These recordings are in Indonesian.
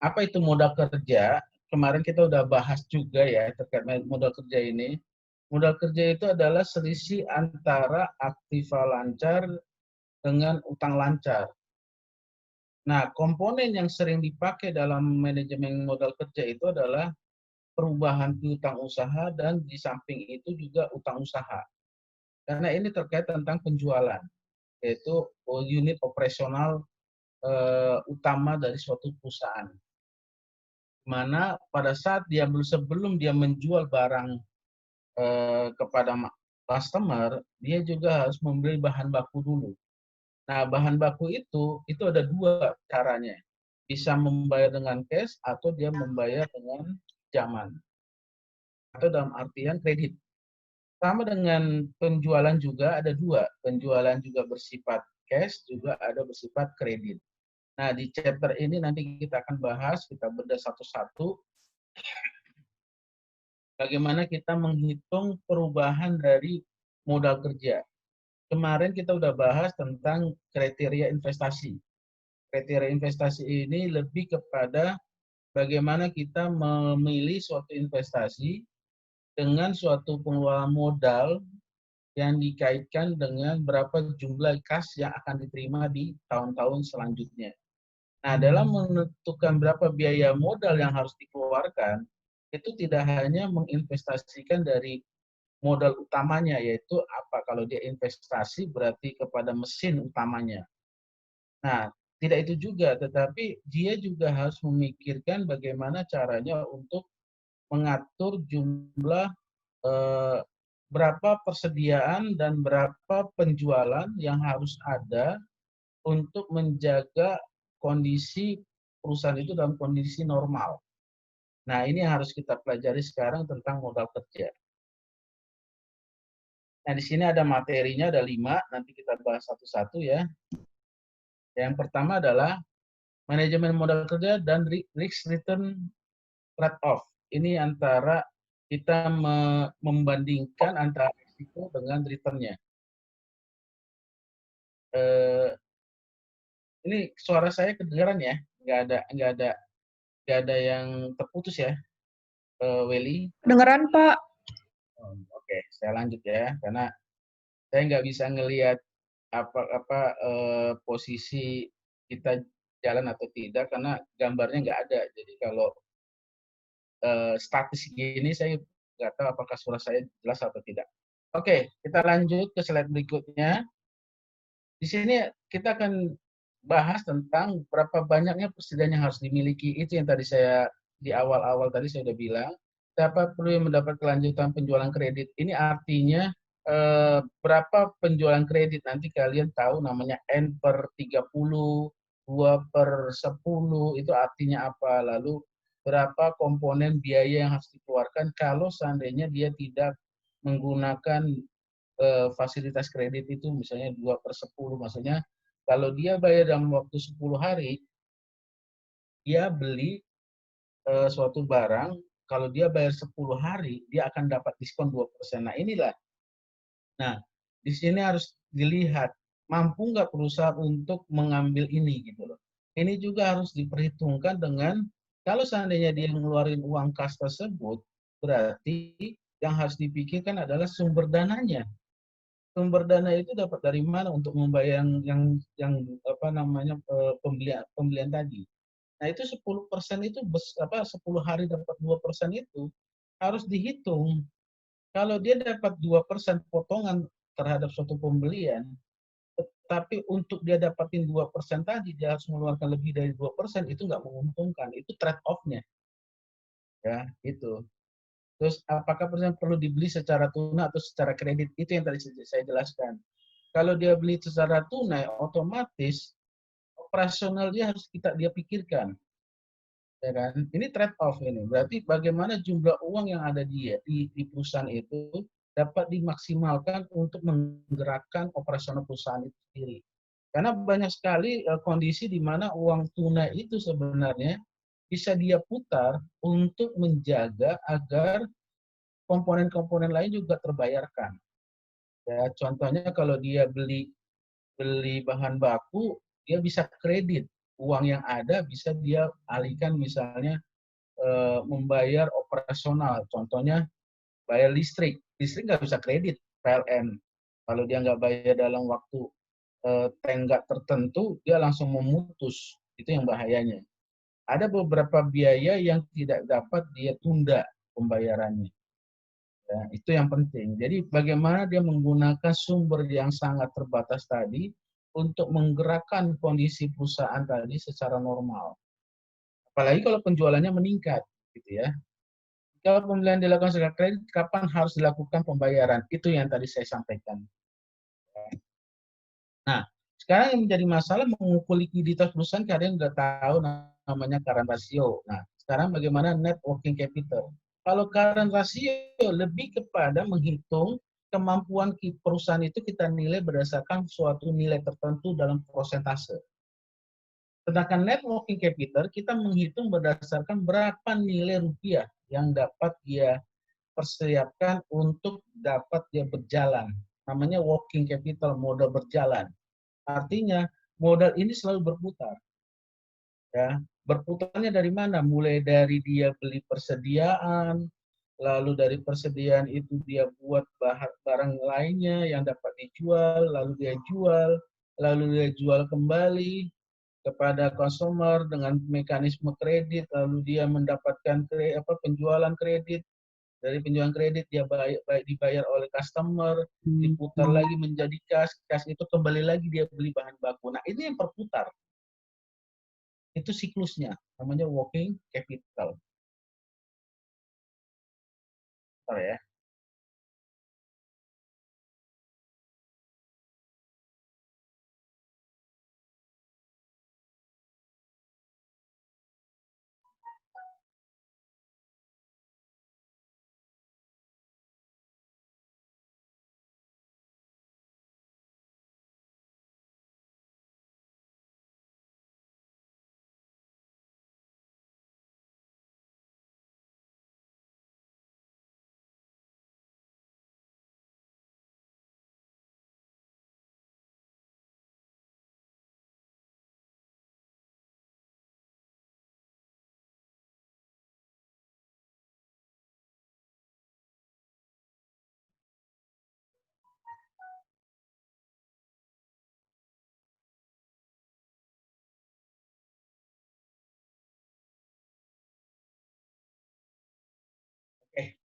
Apa itu modal kerja? Kemarin kita udah bahas juga ya terkait modal kerja ini. Modal kerja itu adalah selisih antara aktiva lancar dengan utang lancar. Nah, komponen yang sering dipakai dalam manajemen modal kerja itu adalah perubahan piutang usaha dan di samping itu juga utang usaha. Karena ini terkait tentang penjualan, yaitu unit operasional utama dari suatu perusahaan. Mana pada saat dia sebelum dia menjual barang kepada customer, dia juga harus membeli bahan baku dulu. Nah, bahan baku itu ada dua caranya. Bisa membayar dengan cash atau dia membayar dengan pinjaman. Atau dalam artian kredit. Sama dengan penjualan juga ada dua. Penjualan juga bersifat cash, juga ada bersifat kredit. Nah, di chapter ini nanti kita akan bahas, kita bedah satu-satu, bagaimana kita menghitung perubahan dari modal kerja. Kemarin kita udah bahas tentang kriteria investasi. Kriteria investasi ini lebih kepada bagaimana kita memilih suatu investasi dengan suatu pengeluaran modal yang dikaitkan dengan berapa jumlah kas yang akan diterima di tahun-tahun selanjutnya. Nah, dalam menentukan berapa biaya modal yang harus dikeluarkan, itu tidak hanya menginvestasikan dari modal utamanya, yaitu apa? Kalau dia investasi berarti kepada mesin utamanya. Nah, tidak itu juga, tetapi dia juga harus memikirkan bagaimana caranya untuk mengatur jumlah eh, berapa persediaan dan berapa penjualan yang harus ada untuk menjaga kondisi perusahaan itu dalam kondisi normal. Nah, ini yang harus kita pelajari sekarang tentang modal kerja. Nah, di sini ada materinya, ada 5, nanti kita bahas satu-satu ya. Yang pertama adalah manajemen modal kerja dan risk return trade-off. Ini antara kita membandingkan antara risiko dengan return-nya. Ini suara saya kedengaran ya? Nggak ada yang terputus ya, Welly? Dengeran, Pak. Oke, saya lanjut ya, karena saya nggak bisa ngelihat posisi kita jalan atau tidak karena gambarnya nggak ada. Jadi kalau statis gini saya nggak tahu apakah suara saya jelas atau tidak. Oke, kita lanjut ke slide berikutnya. Di sini kita akan bahas tentang berapa banyaknya persediaan yang harus dimiliki. Itu yang tadi saya di awal-awal tadi saya sudah bilang. Siapa perlu yang mendapat kelanjutan penjualan kredit. Ini artinya berapa penjualan kredit. Nanti kalian tahu namanya N per 30, 2 per 10, itu artinya apa. Lalu berapa komponen biaya yang harus dikeluarkan kalau seandainya dia tidak menggunakan fasilitas kredit itu misalnya 2 per 10. Maksudnya kalau dia bayar dalam waktu 10 hari, dia beli suatu barang, kalau dia bayar 10 hari, dia akan dapat diskon 2%. Nah, inilah. Nah, di sini harus dilihat, mampu nggak perusahaan untuk mengambil ini gitu loh. Ini juga harus diperhitungkan dengan, kalau seandainya dia ngeluarin uang kas tersebut, berarti yang harus dipikirkan adalah sumber dananya. Sumber dana itu dapat dari mana untuk membayar yang apa namanya pembelian tadi. Nah, itu 10% itu 10 hari dapat 2% itu harus dihitung. Kalau dia dapat 2% potongan terhadap suatu pembelian, tetapi untuk dia dapatin 2% tadi dia harus mengeluarkan lebih dari 2%, itu nggak menguntungkan. Itu trade off-nya. Ya, itu. Terus apakah perlu dibeli secara tunai atau secara kredit? Itu yang tadi saya jelaskan. Kalau dia beli secara tunai, otomatis operasional dia harus dia pikirkan, ya kan? Ini trade off ini. Berarti bagaimana jumlah uang yang ada di perusahaan itu dapat dimaksimalkan untuk menggerakkan operasional perusahaan itu sendiri. Karena banyak sekali kondisi di mana uang tunai itu sebenarnya bisa dia putar untuk menjaga agar komponen-komponen lain juga terbayarkan. Ya, contohnya kalau dia beli bahan baku, dia bisa kredit. uang yang ada bisa dia alihkan misalnya membayar operasional. Contohnya bayar listrik. Listrik nggak bisa kredit PLN. Kalau dia nggak bayar dalam waktu tenggat tertentu, dia langsung memutus. Itu yang bahayanya. Ada beberapa biaya yang tidak dapat dia tunda pembayarannya. Ya, itu yang penting. Jadi bagaimana dia menggunakan sumber yang sangat terbatas tadi untuk menggerakkan kondisi perusahaan tadi secara normal. Apalagi kalau penjualannya meningkat, gitu ya. Kalau pembelian dilakukan secara kredit, kapan harus dilakukan pembayaran? Itu yang tadi saya sampaikan. Nah, sekarang yang menjadi masalah mengukur likuiditas perusahaan, kalian sudah tahu namanya current ratio. Nah, sekarang bagaimana net working capital? Kalau current ratio lebih kepada menghitung kemampuan perusahaan itu kita nilai berdasarkan suatu nilai tertentu dalam persentase. Sedangkan net working capital kita menghitung berdasarkan berapa nilai rupiah yang dapat dia persiapkan untuk dapat dia berjalan. Namanya working capital, modal berjalan. Artinya modal ini selalu berputar. Ya, berputarnya dari mana? Mulai dari dia beli persediaan, lalu dari persediaan itu dia buat barang lainnya yang dapat dijual, lalu dia jual, lalu dia jual kembali kepada konsumer dengan mekanisme kredit, lalu dia mendapatkan penjualan kredit. Dari penjualan kredit dia dibayar oleh customer, diputar lagi menjadi kas itu kembali lagi dia beli bahan baku. Nah, ini yang berputar. Itu siklusnya, namanya working capital. Bentar ya.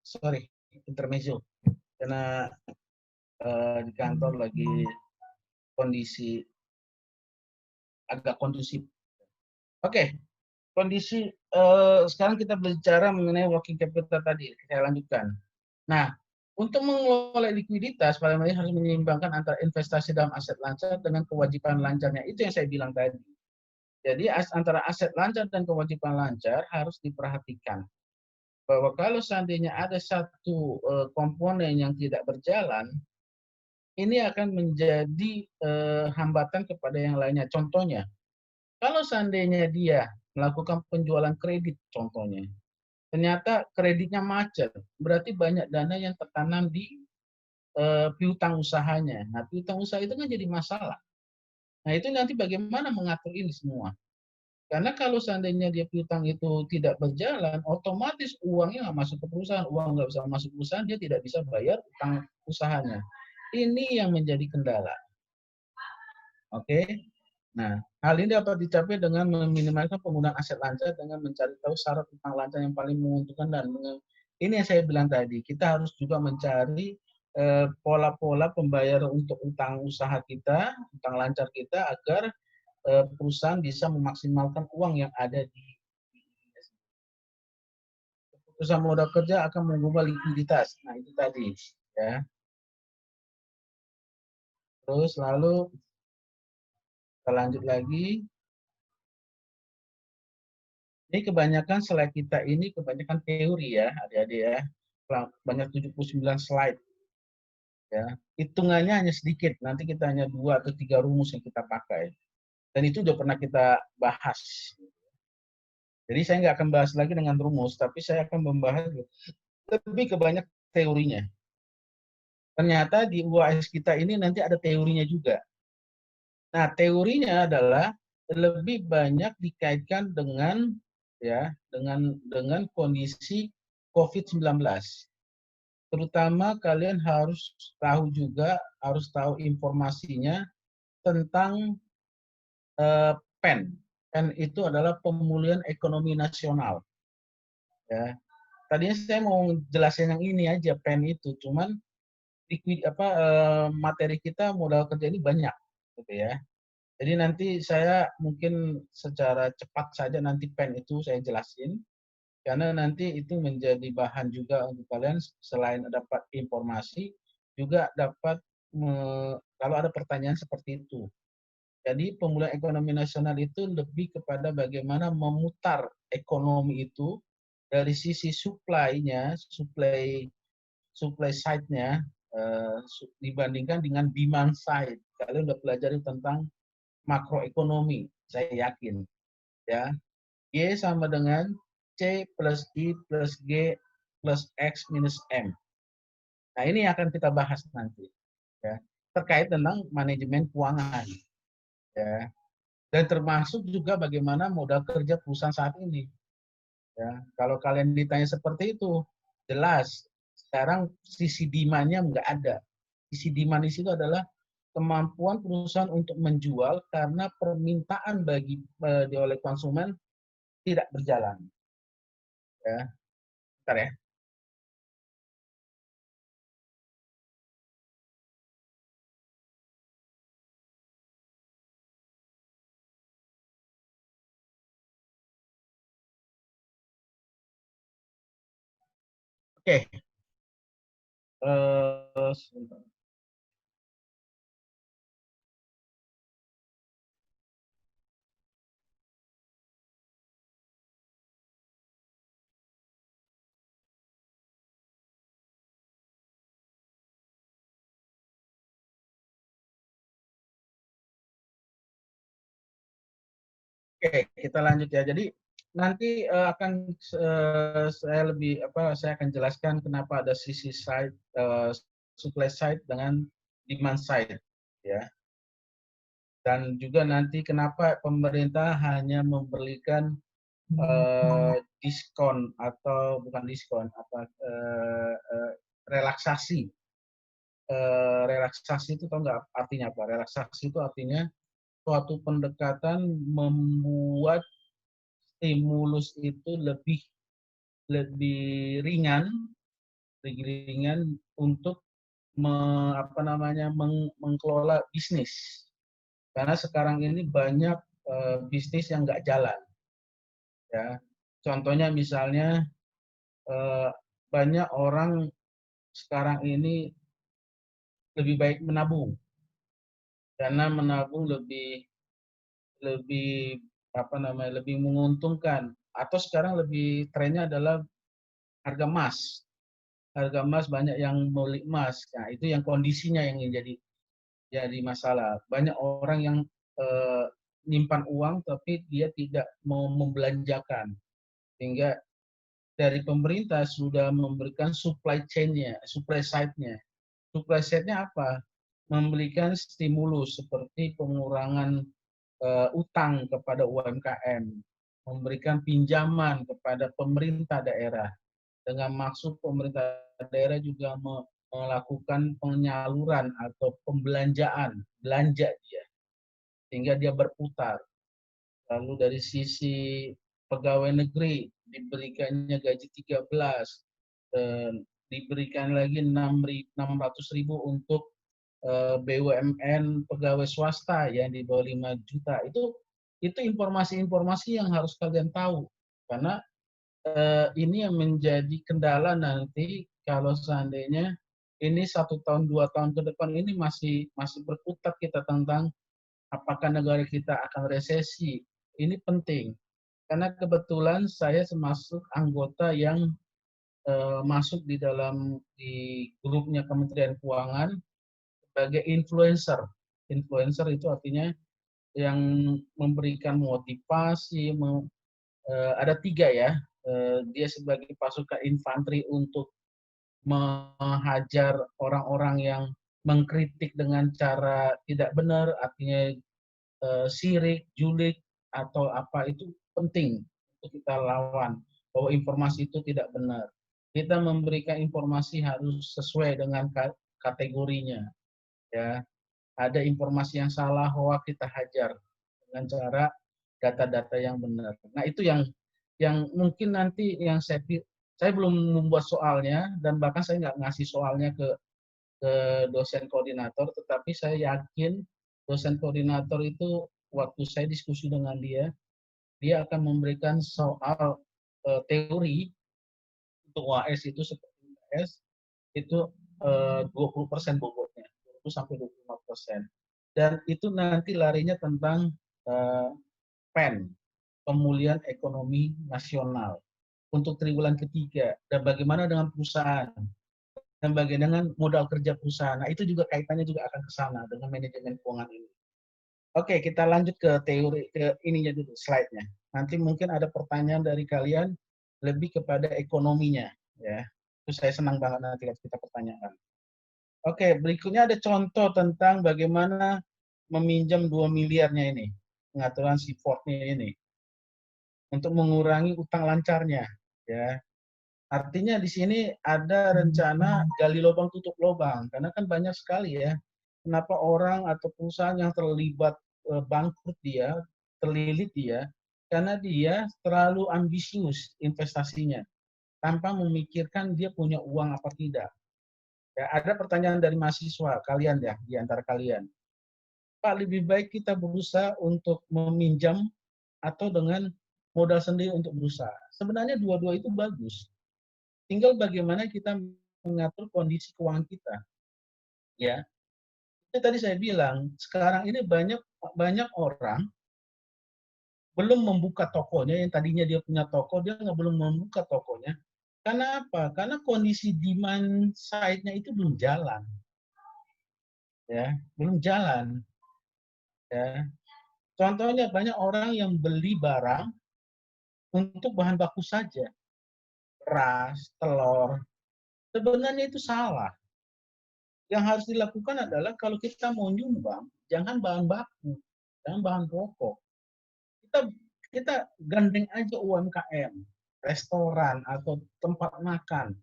Sorry, intermezzo. Karena di kantor lagi kondisi agak kondusif. Oke, kondisi sekarang kita berbicara mengenai working capital tadi. Saya lanjutkan. Nah, untuk mengelola likuiditas, Pak Lemari harus menyeimbangkan antara investasi dalam aset lancar dengan kewajiban lancarnya. Itu yang saya bilang tadi. Jadi antara aset lancar dan kewajiban lancar harus diperhatikan. Bahwa kalau seandainya ada satu komponen yang tidak berjalan, ini akan menjadi hambatan kepada yang lainnya. Contohnya, kalau seandainya dia melakukan penjualan kredit, contohnya, ternyata kreditnya macet, berarti banyak dana yang tertanam di piutang usahanya. Nah, piutang usaha itu kan jadi masalah. Nah, itu nanti bagaimana mengatur ini semua. Karena kalau seandainya dia piutang itu tidak berjalan, otomatis uangnya nggak masuk ke perusahaan. Uang nggak bisa masuk ke perusahaan, dia tidak bisa bayar utang usahanya. Ini yang menjadi kendala. Oke. Nah, hal ini dapat dicapai dengan meminimalkan penggunaan aset lancar dengan mencari tahu syarat utang lancar yang paling menguntungkan dan ini yang saya bilang tadi, kita harus juga mencari pola-pola pembayaran untuk utang usaha kita, utang lancar kita agar perusahaan bisa memaksimalkan uang yang ada di keputusan modal kerja akan mengubah likuiditas. Nah, itu tadi ya. Terus lalu kita lanjut lagi. Ini kebanyakan slide kita ini kebanyakan teori ya, adik-adik ya. Banyak 79 slide ya. Hitungannya hanya sedikit. Nanti kita hanya 2 atau 3 rumus yang kita pakai. Dan itu sudah pernah kita bahas. Jadi saya nggak akan bahas lagi dengan rumus, tapi saya akan membahas lebih ke banyak teorinya. Ternyata di UAS kita ini nanti ada teorinya juga. Nah, teorinya adalah lebih banyak dikaitkan dengan ya dengan kondisi COVID-19. Terutama kalian harus tahu juga, harus tahu informasinya tentang PEN. PEN itu adalah pemulihan ekonomi nasional. Ya. Tadinya saya mau jelasin yang ini aja PEN itu, cuman materi kita modal kerja ini banyak, gitu ya. Jadi nanti saya mungkin secara cepat saja nanti PEN itu saya jelasin, karena nanti itu menjadi bahan juga untuk kalian selain dapat informasi, juga dapat kalau ada pertanyaan seperti itu. Jadi pemulihan ekonomi nasional itu lebih kepada bagaimana memutar ekonomi itu dari sisi supply-nya, supply side-nya dibandingkan dengan demand side. Kalian udah pelajari tentang makroekonomi, saya yakin. Ya, Y sama dengan C plus I plus G plus X minus M. Nah, ini akan kita bahas nanti. Ya, terkait tentang manajemen keuangan. Ya, dan termasuk juga bagaimana modal kerja perusahaan saat ini. Ya, kalau kalian ditanya seperti itu, jelas sekarang sisi demand-nya nggak ada. Sisi demand di situ adalah kemampuan perusahaan untuk menjual karena permintaan oleh konsumen tidak berjalan. Ya, bentar ya. Oke, sebentar. Oke, kita lanjut ya. Jadi nanti akan saya akan jelaskan kenapa ada sisi side supply side dengan demand side ya. Dan juga nanti kenapa pemerintah hanya memberikan diskon atau bukan diskon relaksasi. Relaksasi itu tahu nggak artinya apa? Relaksasi itu artinya suatu pendekatan membuat stimulus itu lebih lebih ringan, lebih ringan untuk mengelola bisnis. Karena sekarang ini banyak bisnis yang nggak jalan. Ya, contohnya misalnya eh, banyak orang sekarang ini lebih baik menabung karena menabung lebih lebih lebih menguntungkan, atau sekarang lebih trennya adalah harga emas. Harga emas banyak yang beli emas. Nah, itu yang kondisinya yang jadi masalah. Banyak orang yang eh, nyimpan uang tapi dia tidak mau membelanjakan. Sehingga dari pemerintah sudah memberikan supply chain-nya, supply side-nya. Supply side-nya apa? Memberikan stimulus seperti pengurangan utang kepada UMKM, memberikan pinjaman kepada pemerintah daerah, dengan maksud pemerintah daerah juga melakukan penyaluran atau pembelanjaan, belanja dia, sehingga dia berputar. Lalu dari sisi pegawai negeri diberikannya gaji 13, diberikan lagi 600.000 untuk BUMN pegawai swasta yang di bawah 5 juta. Itu informasi-informasi yang harus kalian tahu, karena ini yang menjadi kendala nanti kalau seandainya ini 1 tahun 2 tahun ke depan ini masih masih berkutat kita tentang apakah negara kita akan resesi. Ini penting karena kebetulan saya termasuk anggota yang masuk di grupnya Kementerian Keuangan sebagai influencer. Influencer itu artinya yang memberikan motivasi, ada 3 ya. Dia sebagai pasukan infanteri untuk menghajar orang-orang yang mengkritik dengan cara tidak benar, artinya sirik, julik, atau apa itu penting untuk kita lawan bahwa informasi itu tidak benar. Kita memberikan informasi harus sesuai dengan kategorinya. Ya, ada informasi yang salah, hoax kita hajar dengan cara data-data yang benar. Nah itu yang mungkin nanti yang saya belum membuat soalnya dan bahkan saya nggak ngasih soalnya ke dosen koordinator, tetapi saya yakin dosen koordinator itu waktu saya diskusi dengan dia akan memberikan soal teori untuk UAS itu seperti UAS itu 20% bobotnya, 20 sampai 25%. Dan itu nanti larinya tentang PEN, pemulihan ekonomi nasional untuk triwulan ketiga dan bagaimana dengan perusahaan dan bagaimana dengan modal kerja perusahaan. Nah, itu juga kaitannya juga akan ke sana dengan manajemen keuangan ini. Oke, kita lanjut ke teori ke ininya dulu, slide-nya. Nanti mungkin ada pertanyaan dari kalian lebih kepada ekonominya, ya. Itu saya senang banget nanti kita pertanyakan. Oke, berikutnya ada contoh tentang bagaimana meminjam 2 miliarnya ini, pengaturan SIFOD-nya ini, untuk mengurangi utang lancarnya, ya. Artinya di sini ada rencana gali lubang tutup lubang, karena kan banyak sekali ya, kenapa orang atau perusahaan yang terlibat bangkrut dia, terlilit dia, karena dia terlalu ambisius investasinya, tanpa memikirkan dia punya uang apa tidak. Ya, ada pertanyaan dari mahasiswa, kalian ya, di antara kalian. Pak, lebih baik kita berusaha untuk meminjam atau dengan modal sendiri untuk berusaha. Sebenarnya dua-dua itu bagus. Tinggal bagaimana kita mengatur kondisi keuangan kita. Ya, itu tadi saya bilang, sekarang ini banyak banyak orang belum membuka tokonya, yang tadinya dia punya toko, dia belum membuka tokonya. Karena apa? Karena kondisi demand side-nya itu belum jalan. Ya, belum jalan. Ya. Contohnya banyak orang yang beli barang untuk bahan baku saja. Beras, telur. Sebenarnya itu salah. Yang harus dilakukan adalah kalau kita mau nyumbang, jangan bahan baku, jangan bahan pokok. Kita kita gandeng aja UMKM, restoran atau tempat makan.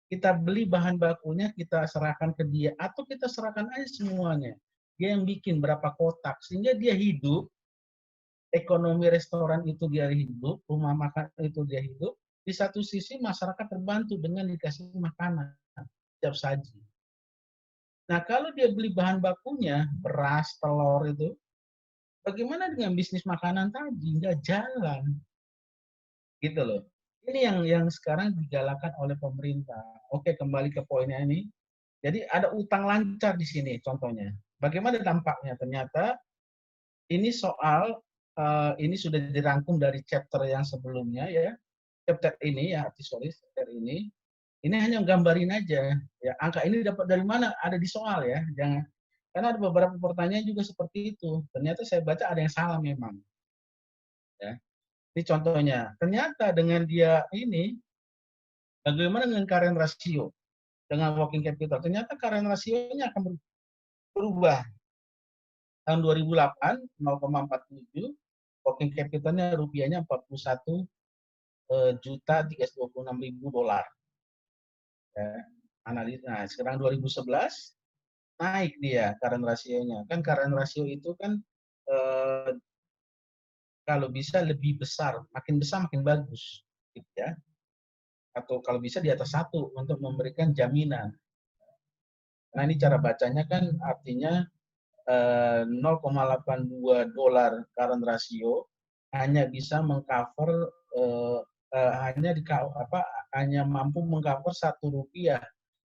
Kita beli bahan bakunya, kita serahkan ke dia, atau kita serahkan aja semuanya. Dia yang bikin berapa kotak, sehingga dia hidup, ekonomi restoran itu dia hidup, rumah makan itu dia hidup. Di satu sisi masyarakat terbantu dengan dikasih makanan setiap saji. Nah, kalau dia beli bahan bakunya, beras, telur itu, bagaimana dengan bisnis makanan tadi? Nggak jalan. Gitu loh. Ini yang sekarang digalakan oleh pemerintah. Oke, kembali ke poinnya ini. Jadi ada utang lancar di sini contohnya. Bagaimana dampaknya? Ternyata ini soal ini sudah dirangkum dari chapter yang sebelumnya ya. Chapter ini ya, chapter ini hanya gambarin aja. Ya, angka ini dapat dari mana? Ada di soal ya. Jangan karena ada beberapa pertanyaan juga seperti itu. Ternyata saya baca ada yang salah memang. Ya. Ini contohnya. Ternyata dengan dia ini, bagaimana dengan current ratio? Dengan working capital. Ternyata current ratio-nya akan berubah. Tahun 2008, 0,47. Working capital-nya rupiahnya 41 juta 326 ribu dolar. Ya. Nah, sekarang 2011, naik dia current ratio-nya. Kan current ratio itu kan eh, kalau bisa lebih besar, makin besar makin bagus, gitu ya. Atau kalau bisa di atas 1 untuk memberikan jaminan. Nah ini cara bacanya kan artinya 0,82 dolar current ratio hanya bisa mengcover hanya hanya mampu mengcover ₹1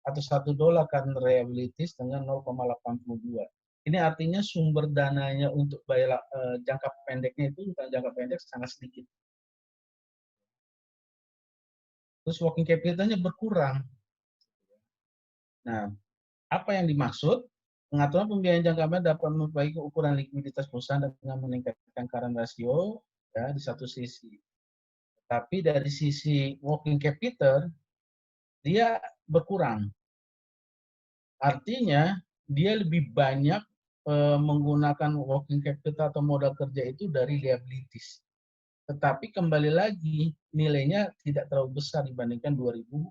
atau $1 current liabilities dengan 0,82. Ini artinya sumber dananya untuk bayar jangka pendeknya itu jangka pendek sangat sedikit. Terus working capital-nya berkurang. Nah, apa yang dimaksud? Pengaturan pembiayaan jangka pendek dapat memperbaiki ukuran likuiditas perusahaan dengan meningkatkan current ratio ya di satu sisi. Tapi dari sisi working capital dia berkurang. Artinya dia lebih banyak menggunakan working capital atau modal kerja itu dari liabilities. Tetapi kembali lagi nilainya tidak terlalu besar dibandingkan 2008.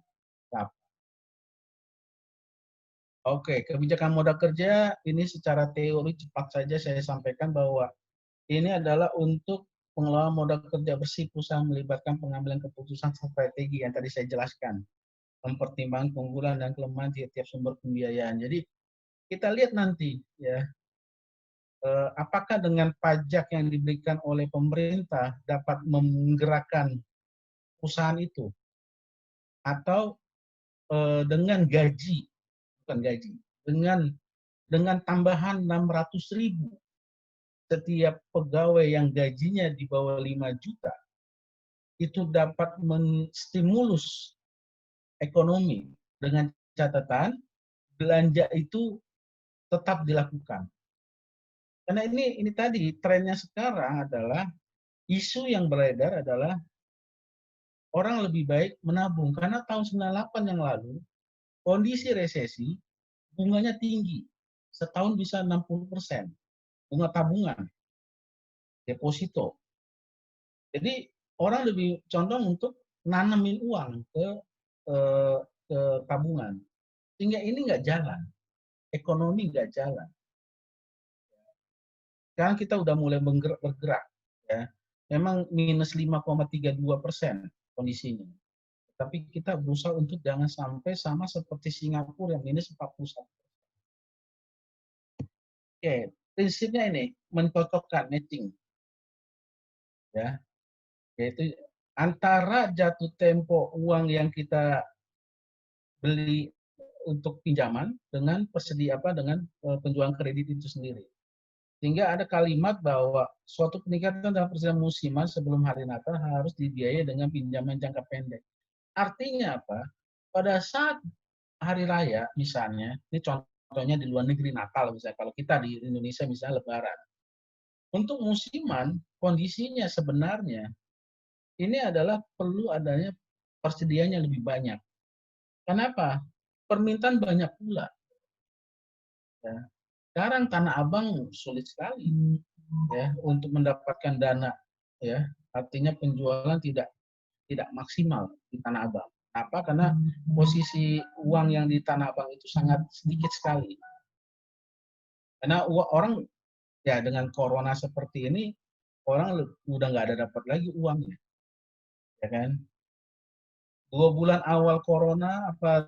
Oke, kebijakan modal kerja ini secara teori cepat saja saya sampaikan bahwa ini adalah untuk pengelolaan modal kerja bersih perusahaan melibatkan pengambilan keputusan strategi yang tadi saya jelaskan, mempertimbangkan keunggulan dan kelemahan tiap-tiap sumber pembiayaan. Jadi kita lihat nanti ya, apakah dengan pajak yang diberikan oleh pemerintah dapat menggerakkan perusahaan itu, atau dengan gaji, bukan gaji, dengan tambahan 600.000 setiap pegawai yang gajinya di bawah 5 juta, itu dapat menstimulus ekonomi dengan catatan belanja itu tetap dilakukan. Karena ini tadi trennya sekarang adalah isu yang beredar adalah orang lebih baik menabung karena tahun 98 yang lalu kondisi resesi bunganya tinggi. Setahun bisa 60% bunga tabungan, deposito. Jadi orang lebih condong untuk nanamin uang eh, ke tabungan. Sehingga ini nggak jalan, ekonomi nggak jalan. Sekarang kita udah mulai bergerak, ya. Memang minus 5,32% kondisinya. Tapi kita berusaha untuk jangan sampai sama seperti Singapura yang minus 41. Oke, prinsipnya ini mencocokkan matching, ya, yaitu antara jatuh tempo uang yang kita beli untuk pinjaman dengan dengan penjualan kredit itu sendiri. Sehingga ada kalimat bahwa suatu peningkatan dalam persiapan musiman sebelum hari Natal harus dibiayai dengan pinjaman jangka pendek. Artinya apa? Pada saat hari raya misalnya, ini contohnya di luar negeri Natal misalnya, kalau kita di Indonesia misalnya Lebaran. Untuk musiman, kondisinya sebenarnya ini adalah perlu adanya persediaannya lebih banyak. Kenapa? Permintaan banyak pula. Ya. Sekarang Tanah Abang sulit sekali ya untuk mendapatkan dana, ya, artinya penjualan tidak maksimal di Tanah Abang. Apa? Karena posisi uang yang di Tanah Abang itu sangat sedikit sekali. Karena orang ya dengan corona seperti ini orang udah nggak ada dapat lagi uangnya, ya kan? 2 bulan awal corona apa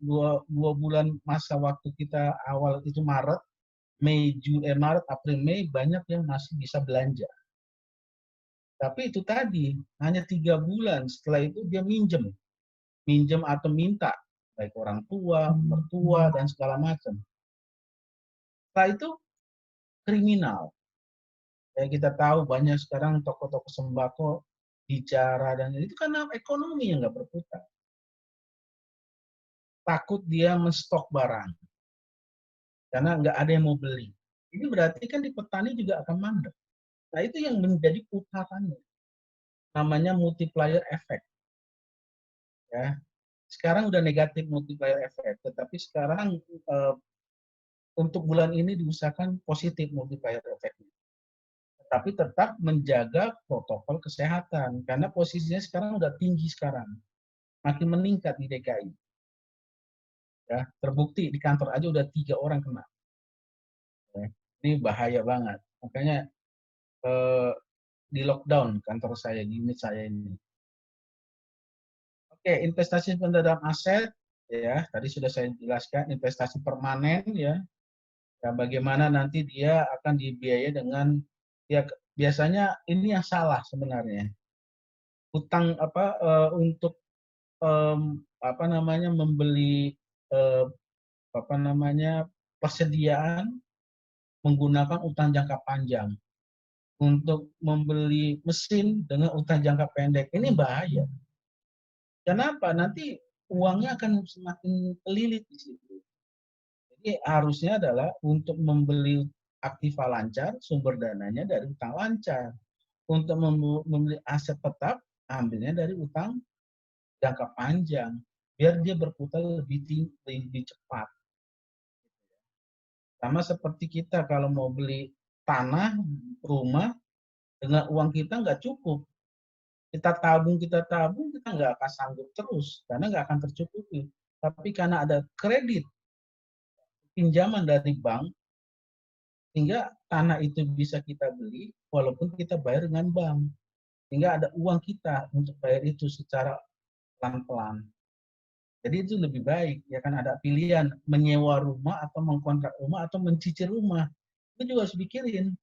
dua bulan masa waktu kita awal itu Maret, Maret, April, Mei banyak yang masih bisa belanja. Tapi itu tadi hanya 3 bulan setelah itu dia minjem atau minta baik orang tua, mertua dan segala macam. Setelah itu kriminal. Ya, kita tahu banyak sekarang toko-toko sembako bicara dan itu karena ekonomi yang nggak berputar. Takut dia menstok barang karena nggak ada yang mau beli. Ini berarti kan di petani juga akan mandek. Nah itu yang menjadi putarannya. Namanya multiplier effect. Ya. Sekarang udah negatif multiplier effect, tetapi sekarang untuk bulan ini diusahakan positif multiplier effect. Tapi tetap menjaga protokol kesehatan karena posisinya sekarang udah tinggi sekarang, makin meningkat di DKI. Ya, terbukti di kantor aja udah 3 orang kena. Ya, ini bahaya banget. Makanya di lockdown kantor saya, di unit saya ini. Oke, investasi pendanaan aset, ya tadi sudah saya jelaskan investasi permanen, ya. Ya, bagaimana nanti dia akan dibiayai dengan ya biasanya ini yang salah sebenarnya. Utang untuk apa namanya membeli eh, apa namanya persediaan menggunakan utang jangka panjang untuk membeli mesin dengan utang jangka pendek ini bahaya. Kenapa? Nanti uangnya akan semakin kelilit di situ. Jadi harusnya adalah untuk membeli aktiva lancar, sumber dananya dari utang lancar. Untuk membeli aset tetap, ambilnya dari utang jangka panjang. Biar dia berputar lebih tinggi, lebih cepat. Sama seperti kita kalau mau beli tanah, rumah, dengan uang kita nggak cukup. Kita tabung, kita nggak akan sanggup terus, karena nggak akan tercukupi. Tapi karena ada kredit, pinjaman dari bank, sehingga tanah itu bisa kita beli, walaupun kita bayar dengan bank. Sehingga ada uang kita untuk bayar itu secara pelan-pelan. Jadi itu lebih baik, ya kan ada pilihan menyewa rumah atau mengkontrak rumah atau mencicil rumah. Itu juga harus pikirin.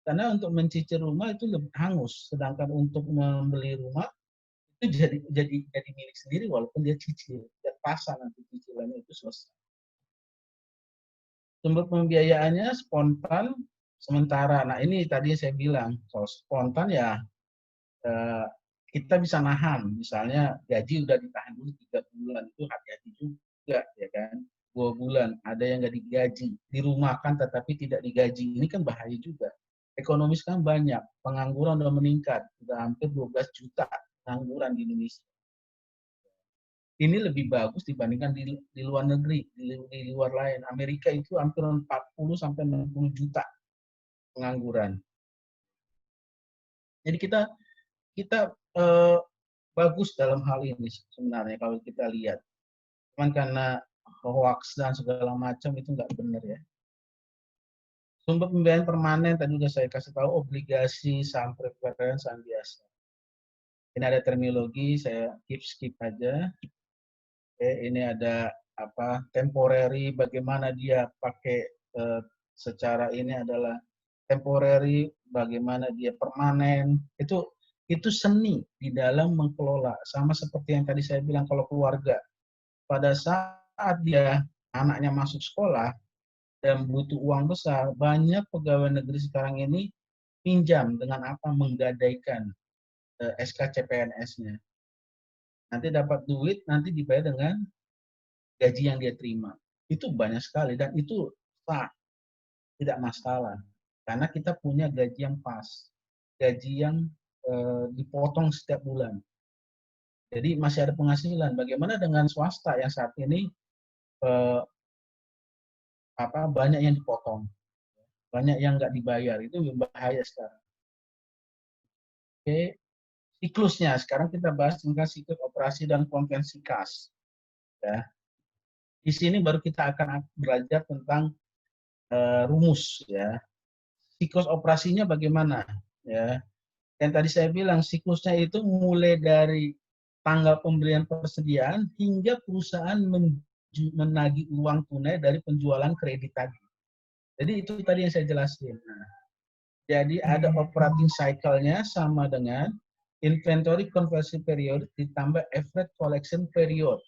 Karena untuk mencicil rumah itu lebih hangus, sedangkan untuk membeli rumah itu jadi milik sendiri walaupun dia cicil, dia pasang nanti cicilannya itu selesai. Sumber pembiayaannya spontan sementara. Nah ini tadi saya bilang, kalau spontan ya eh, kita bisa nahan. Misalnya gaji udah ditahan dulu 3 bulan, itu hati-hati juga, ya kan. 2 bulan ada yang nggak digaji, dirumahkan tetapi tidak digaji. Ini kan bahaya juga. Ekonomis kan banyak, pengangguran udah meningkat, sudah hampir 12 juta pengangguran di Indonesia. Ini lebih bagus dibandingkan di luar negeri, di luar lain. Amerika itu hampir 40 sampai 60 juta pengangguran. Jadi kita kita eh, bagus dalam hal ini sebenarnya kalau kita lihat. Cuman karena hoax dan segala macam itu nggak benar ya. Sumber pembiayaan permanen tadi sudah saya kasih tahu obligasi, saham preference, saham biasa. Ini ada terminologi, saya skip aja. Oke, ini ada apa temporary, bagaimana dia pakai secara ini adalah temporary, bagaimana dia permanen. Itu seni di dalam mengelola. Sama seperti yang tadi saya bilang kalau keluarga. Pada saat dia anaknya masuk sekolah dan butuh uang besar, banyak pegawai negeri sekarang ini pinjam dengan apa menggadaikan SK CPNS-nya. Nanti dapat duit, nanti dibayar dengan gaji yang dia terima. Itu banyak sekali dan itu sah, tidak masalah. Karena kita punya gaji yang pas, gaji yang dipotong setiap bulan. Jadi masih ada penghasilan. Bagaimana dengan swasta yang saat ini eh, banyak yang dipotong, banyak yang nggak dibayar, itu bahaya sekarang. Oke, siklusnya sekarang kita bahas tentang siklus operasi dan konvensi kas. Ya, di sini baru kita akan belajar tentang rumus ya. Siklus operasinya bagaimana? Ya, yang tadi saya bilang siklusnya itu mulai dari tanggal pemberian persediaan hingga perusahaan menagih uang tunai dari penjualan kredit tadi. Jadi itu tadi yang saya jelasin. Nah, jadi ada operating cycle-nya sama dengan inventory conversion period ditambah average collection period.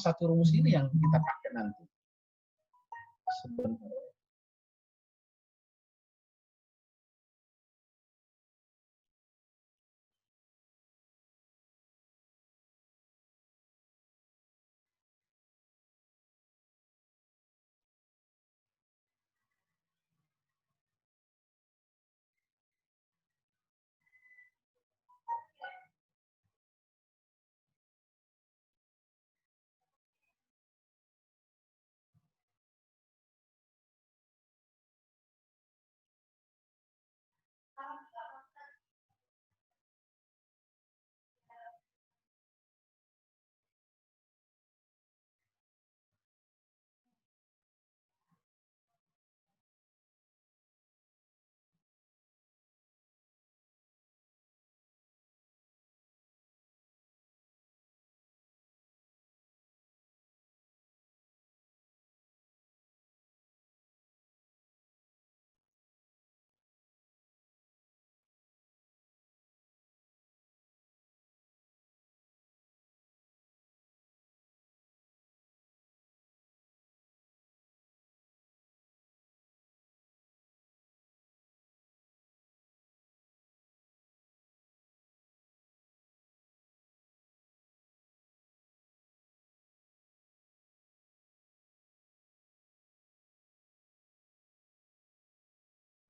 Satu rumus ini yang kita pakai nanti. Sebentar.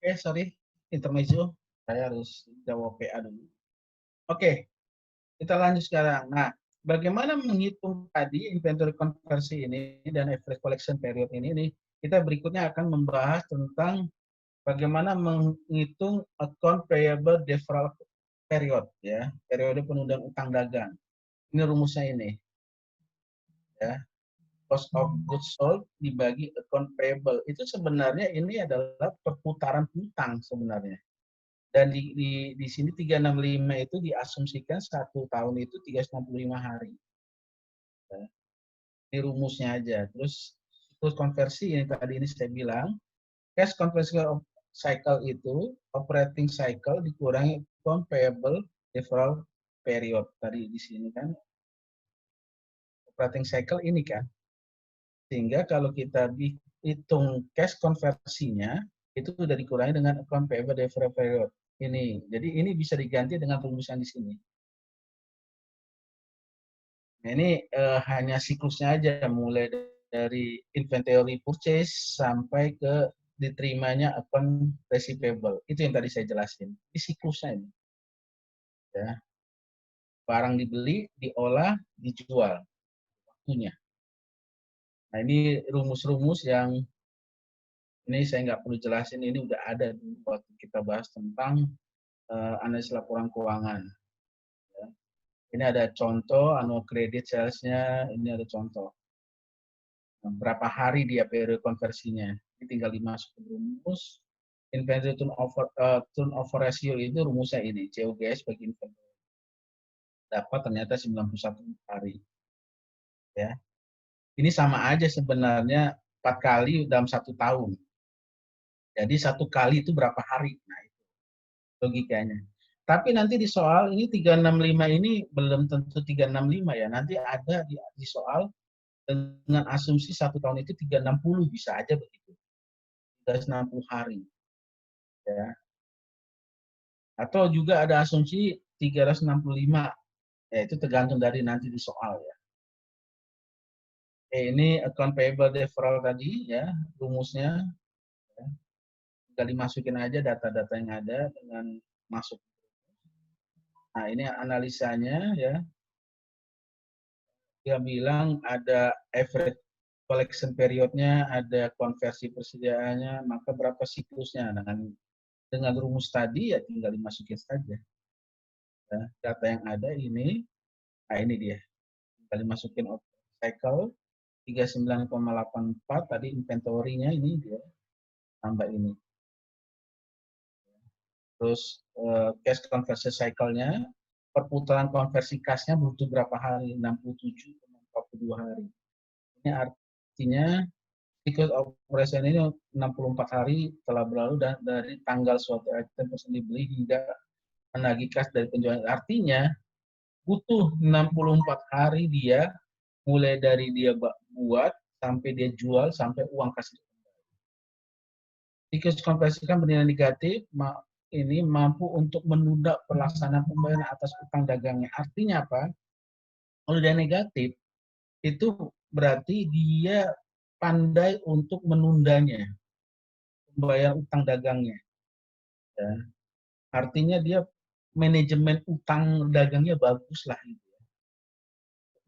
Oke, sorry, intermezzo. Saya harus jawab PA dulu. Oke, kita lanjut sekarang. Nah, bagaimana menghitung tadi inventory conversi ini dan average collection period ini kita berikutnya akan membahas tentang bagaimana menghitung account payable deferral period, ya, periode penundaan utang dagang. Ini rumusnya ini, ya. Cost of goods sold dibagi account payable. Itu sebenarnya ini adalah perputaran hutang sebenarnya. Dan di sini 365 itu diasumsikan 1 tahun itu 365 hari. Ya. Di rumusnya aja. Terus konversi yang tadi ini saya bilang, cash conversion cycle itu operating cycle dikurangi account payable deferral period. Tadi di sini kan operating cycle ini kan. Sehingga kalau kita hitung cash konversinya itu sudah dikurangi dengan account payable deferral period. Ini. Jadi ini bisa diganti dengan rumusan di sini. Nah, ini hanya siklusnya aja, mulai dari inventory purchase sampai ke diterimanya account receivable. Itu yang tadi saya jelasin. Ini siklusnya ini. Ya. Barang dibeli, diolah, dijual. Waktunya. Nah, ini rumus-rumus yang ini saya nggak perlu jelasin, ini udah ada waktu kita bahas tentang analisis laporan keuangan. Ya. Ini ada contoh, kredit salesnya, ini ada contoh. Berapa hari dia periode konversinya. Ini tinggal dimasukin rumus. Inventory turnover ratio itu rumusnya ini, COGS bagi inventory. Dapat ternyata 91 hari. Ya. Ini sama aja sebenarnya 4 kali dalam 1 tahun. Jadi 1 kali itu berapa hari? Nah, itu logikanya. Tapi nanti di soal ini 365 ini belum tentu 365 ya. Nanti ada di soal dengan asumsi 1 tahun itu 360 bisa aja begitu. 360 hari. Ya. Atau juga ada asumsi 365. Ya, itu tergantung dari nanti di soal ya. Ini account payable deferral tadi ya, rumusnya. Ya. Tinggal dimasukin aja data-data yang ada dengan masuk. Nah, ini analisanya ya. Dia bilang ada average collection periodnya, ada konversi persediaannya, maka berapa siklusnya. Dengan rumus tadi ya tinggal dimasukin saja. Ya, data yang ada ini, nah ini dia. Tinggal dimasukin cycle 39,84 tadi inventory-nya ini dia tambah ini. Terus cash conversion cycle-nya, perputaran konversi kasnya butuh berapa hari? 67,42 hari. Ini artinya siklus operation ini 64 hari telah berlalu dan dari tanggal suatu item tersebut dibeli hingga menagih kas dari penjualan. Artinya butuh 64 hari dia mulai dari dia buat sampai dia jual sampai uang kas. Siklus konversi kan bernilai negatif, ini mampu untuk menunda pelaksanaan pembayaran atas utang dagangnya. Artinya apa? Kalau dia negatif, itu berarti dia pandai untuk menundanya, pembayaran utang dagangnya. Ya. Artinya dia manajemen utang dagangnya bagus lah, gitu ya,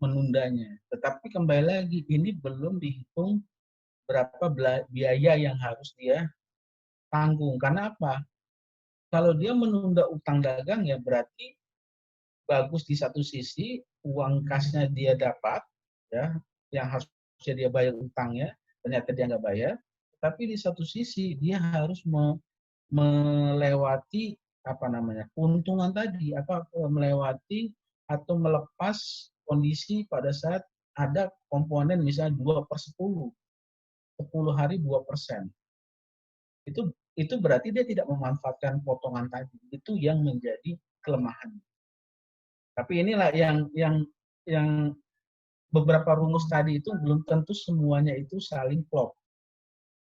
menundanya. Tetapi kembali lagi, ini belum dihitung berapa biaya yang harus dia tanggung. Karena apa? Kalau dia menunda utang dagang ya berarti bagus di satu sisi uang kasnya dia dapat ya yang harusnya dia bayar utangnya ternyata dia nggak bayar, tapi di satu sisi dia harus melewati apa namanya keuntungan tadi melewati atau melepas kondisi pada saat ada komponen misalnya 2/10 10 hari 2%. Itu berarti dia tidak memanfaatkan potongan tadi. Itu yang menjadi kelemahan. Tapi inilah yang beberapa rumus tadi itu belum tentu semuanya itu saling klop.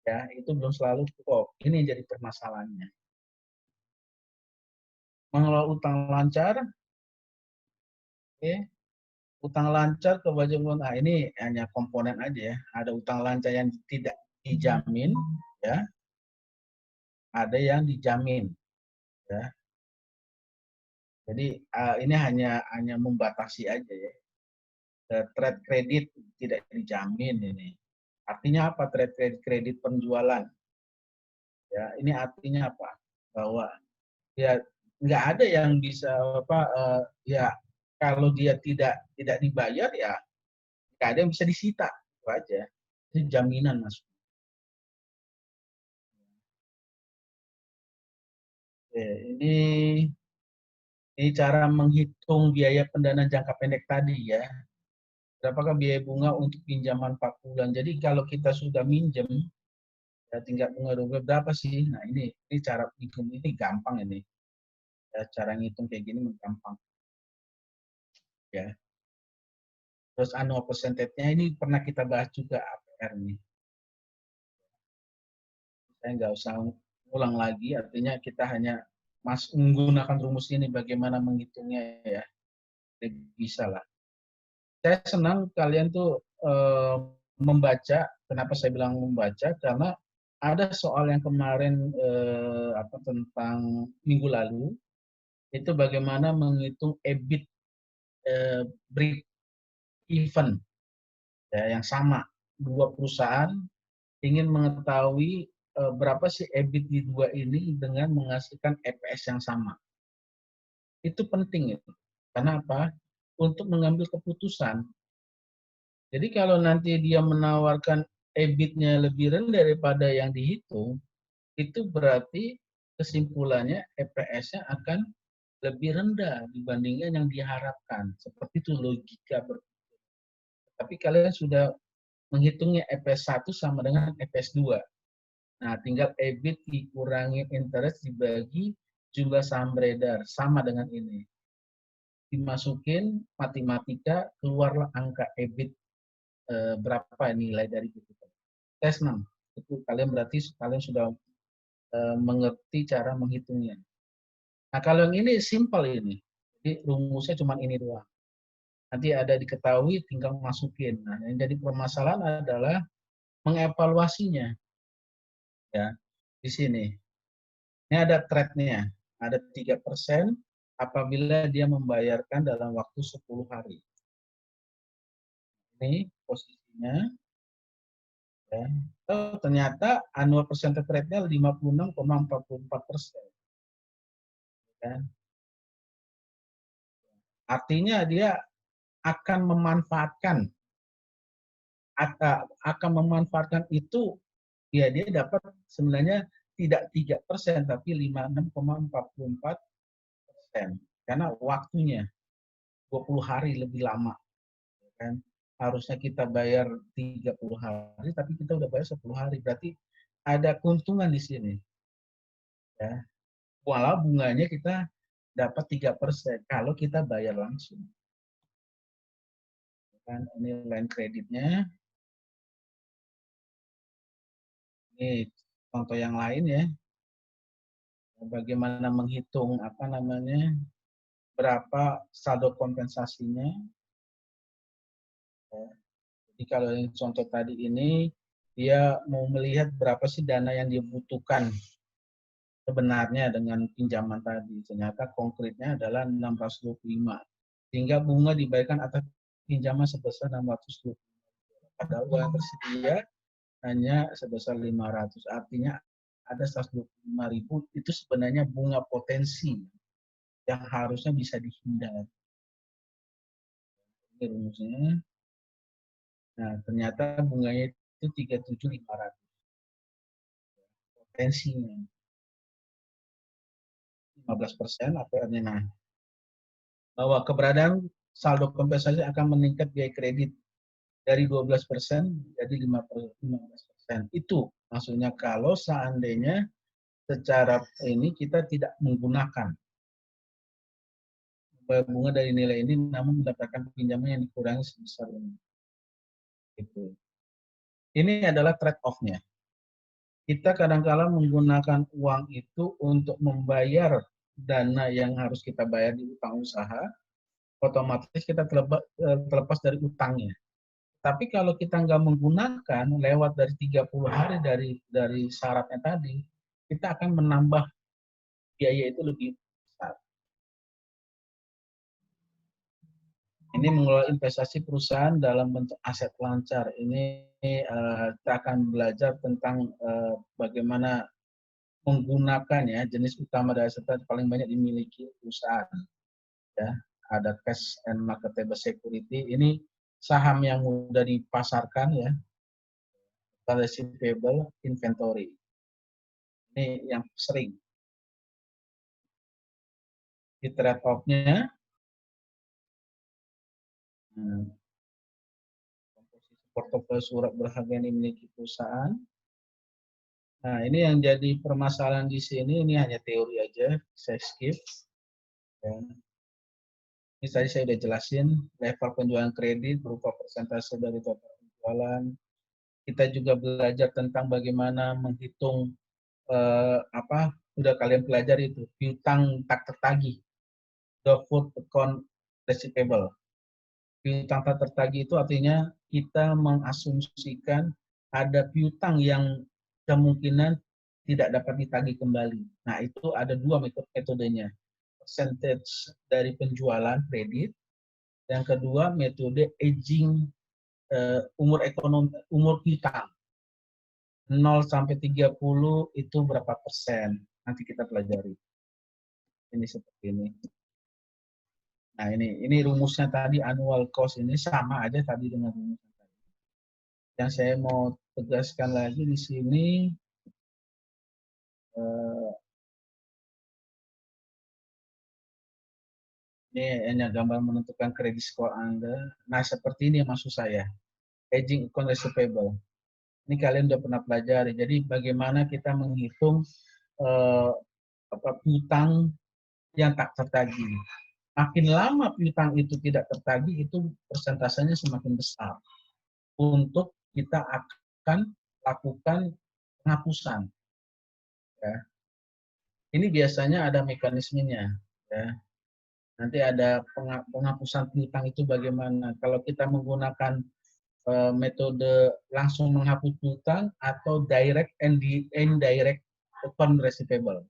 Ya, itu belum selalu klop. Ini yang jadi permasalahannya. Mengelola utang lancar, okay. Utang lancar kewajiban, nah ini hanya komponen aja ya. Ada utang lancar yang tidak dijamin, ya. Ada yang dijamin, ya. Jadi ini hanya membatasi aja ya. Trade kredit tidak dijamin ini. Artinya apa trade kredit penjualan? Ya, ini artinya apa? Bahwa ya nggak ada yang bisa ya kalau dia tidak dibayar ya nggak ada yang bisa disita, itu aja. Itu jaminan mas. Oke, ini cara menghitung biaya pendanaan jangka pendek tadi ya. Berapakah biaya bunga untuk pinjaman 4 bulan? Jadi kalau kita sudah minjem, ya tingkat bunga 2 bulan berapa sih? Nah ini cara hitung ini gampang ini. Ya, cara ngitung kayak gini gampang. Ya. Terus annual percentage-nya ini pernah kita bahas juga APR nih. Saya nggak usah ulang lagi, artinya kita hanya menggunakan rumus ini bagaimana menghitungnya ya. Jadi bisa lah. Saya senang kalian tuh membaca. Kenapa saya bilang membaca? Karena ada soal yang kemarin tentang minggu lalu itu bagaimana menghitung EBIT break even ya, yang sama dua perusahaan ingin mengetahui berapa sih EBIT di dua ini dengan menghasilkan EPS yang sama. Itu penting itu. Karena apa? Untuk mengambil keputusan. Jadi kalau nanti dia menawarkan EBIT-nya lebih rendah daripada yang dihitung, itu berarti kesimpulannya EPS-nya akan lebih rendah dibandingkan yang diharapkan. Seperti itu logika. Tapi kalian sudah menghitungnya EPS 1 sama dengan EPS 2. Nah, tinggal EBIT dikurangi interest dibagi jumlah saham beredar. Sama dengan ini. Dimasukin matematika, keluarlah angka EBIT berapa nilai dari itu. Tes 6. Itu kalian berarti kalian sudah mengerti cara menghitungnya. Nah, kalau yang ini simpel ini. Jadi rumusnya cuma ini doang. Nanti ada diketahui tinggal masukin. Nah, yang jadi permasalahan adalah mengevaluasinya. Ya, di sini. Ini ada thread-nya. Ada 3% apabila dia membayarkan dalam waktu 10 hari. Ini posisinya. Ya. Oh, ternyata annual percentage rate-nya 56,44%. Ya. Artinya dia akan memanfaatkan itu, ya dia dapat sebenarnya tidak 3% tapi 56,44%. Karena waktunya 20 hari lebih lama. Kan? Harusnya kita bayar 30 hari, tapi kita udah bayar 10 hari. Berarti ada keuntungan di sini. Ya. Walau bunganya kita dapat 3% kalau kita bayar langsung. Kan ini line kreditnya. Ini contoh yang lain ya. Bagaimana menghitung berapa saldo kompensasinya. Ya. Jadi kalau yang contoh tadi ini dia mau melihat berapa sih dana yang dibutuhkan sebenarnya dengan pinjaman tadi. Ternyata konkretnya adalah 625. Sehingga bunga dibayarkan atas pinjaman sebesar 625. Padahal uang yang tersedia hanya sebesar 500. Artinya ada 125.000 itu sebenarnya bunga potensi yang harusnya bisa dihindari. Ini rumusnya. Nah, ternyata bunganya itu 37.500. Potensinya 15% APR-nya. Nah, bahwa keberadaan saldo kompensasi akan meningkat biaya kredit dari 12% jadi 15%. Itu maksudnya kalau seandainya secara ini kita tidak menggunakan bunga dari nilai ini namun mendapatkan pinjaman yang dikurangi sebesar ini. Itu. Ini adalah trade-off-nya. Kita kadang-kala menggunakan uang itu untuk membayar dana yang harus kita bayar di utang usaha, otomatis kita terlepas dari utangnya. Tapi kalau kita nggak menggunakan lewat dari 30 hari dari syaratnya tadi, kita akan menambah biaya itu lebih besar. Ini mengelola investasi perusahaan dalam bentuk aset lancar. Ini kita akan belajar tentang bagaimana menggunakan ya jenis utama dari aset paling banyak dimiliki perusahaan. Ya, ada cash and marketable security. Ini saham yang mudah dipasarkan ya, receivable inventory. Ini yang sering. Di trade off-nya, komposisi portofolio surat berharga yang dimiliki perusahaan. Nah, ini yang jadi permasalahan di sini, ini hanya teori aja, saya skip. Ya. Ini tadi saya sudah jelasin, level penjualan kredit berupa persentase dari total penjualan. Kita juga belajar tentang bagaimana menghitung udah kalian pelajari itu, piutang tak tertagih, deferred account receivable. Piutang tak tertagih itu artinya kita mengasumsikan ada piutang yang kemungkinan tidak dapat ditagih kembali. Nah, itu ada dua metodenya. Percentage dari penjualan kredit, yang kedua metode aging umur piutang. 0 sampai 30 itu berapa persen? Nanti kita pelajari. Ini seperti ini. Nah, ini rumusnya tadi annual cost ini sama aja tadi dengan rumusnya tadi. Yang saya mau tegaskan lagi di sini ini hanya gambar menentukan kredit skor Anda. Nah, seperti ini maksud saya. Aging account receivable. Ini kalian udah pernah pelajari. Jadi bagaimana kita menghitung piutang yang tak tertagih. Makin lama piutang itu tidak tertagih, itu persentasenya semakin besar. Untuk kita akan lakukan penghapusan. Ya. Ini biasanya ada mekanismenya. Ya. Nanti ada penghapusan piutang itu bagaimana. Kalau kita menggunakan metode langsung menghapus piutang atau direct and indirect account receivable.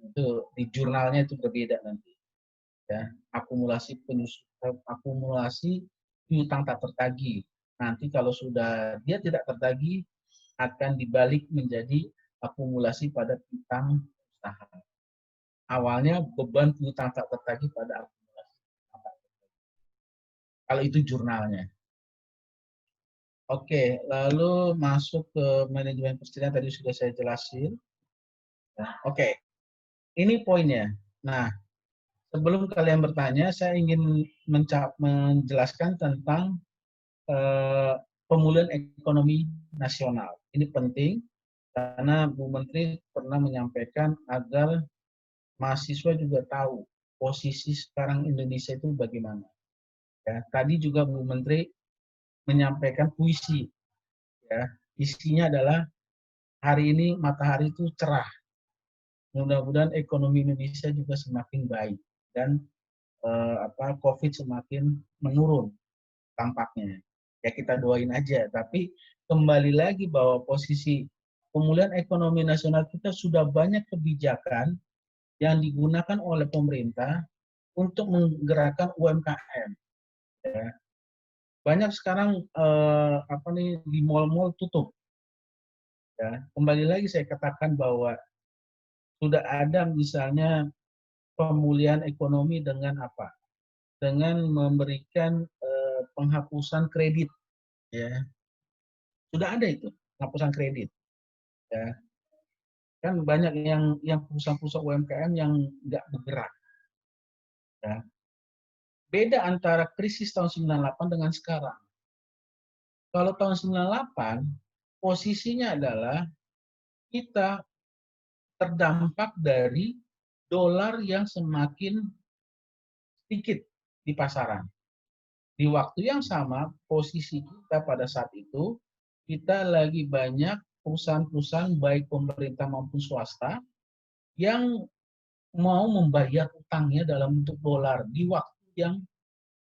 Itu di jurnalnya itu berbeda nanti. Ya, akumulasi piutang tak tertagih. Nanti kalau sudah dia tidak tertagih akan dibalik menjadi akumulasi pada piutang usaha. Awalnya beban piutang tak tertagih pada akumulasi. Kalau itu jurnalnya. Oke, lalu masuk ke manajemen persediaan tadi sudah saya jelasin. Oke, ini poinnya. Nah, sebelum kalian bertanya, saya ingin menjelaskan tentang pemulihan ekonomi nasional. Ini penting karena Bu Menteri pernah menyampaikan agar mahasiswa juga tahu posisi sekarang Indonesia itu bagaimana. Ya, tadi juga Bu Menteri menyampaikan puisi. Ya, isinya adalah hari ini matahari itu cerah. Mudah-mudahan ekonomi Indonesia juga semakin baik dan COVID semakin menurun tampaknya. Ya kita doain aja. Tapi kembali lagi bahwa posisi pemulihan ekonomi nasional kita sudah banyak kebijakan yang digunakan oleh pemerintah untuk menggerakkan UMKM. Ya. Banyak sekarang di mal-mal tutup. Ya. Kembali lagi saya katakan bahwa sudah ada misalnya pemulihan ekonomi dengan apa? Dengan memberikan penghapusan kredit. Ya. Sudah ada itu penghapusan kredit. Ya. Kan banyak yang perusahaan-perusahaan UMKM yang nggak bergerak. Ya. Beda antara krisis tahun 98 dengan sekarang. Kalau tahun 98, posisinya adalah kita terdampak dari dolar yang semakin sedikit di pasaran. Di waktu yang sama, posisi kita pada saat itu, kita lagi banyak perusahaan-perusahaan baik pemerintah maupun swasta yang mau membayar utangnya dalam bentuk dolar di waktu yang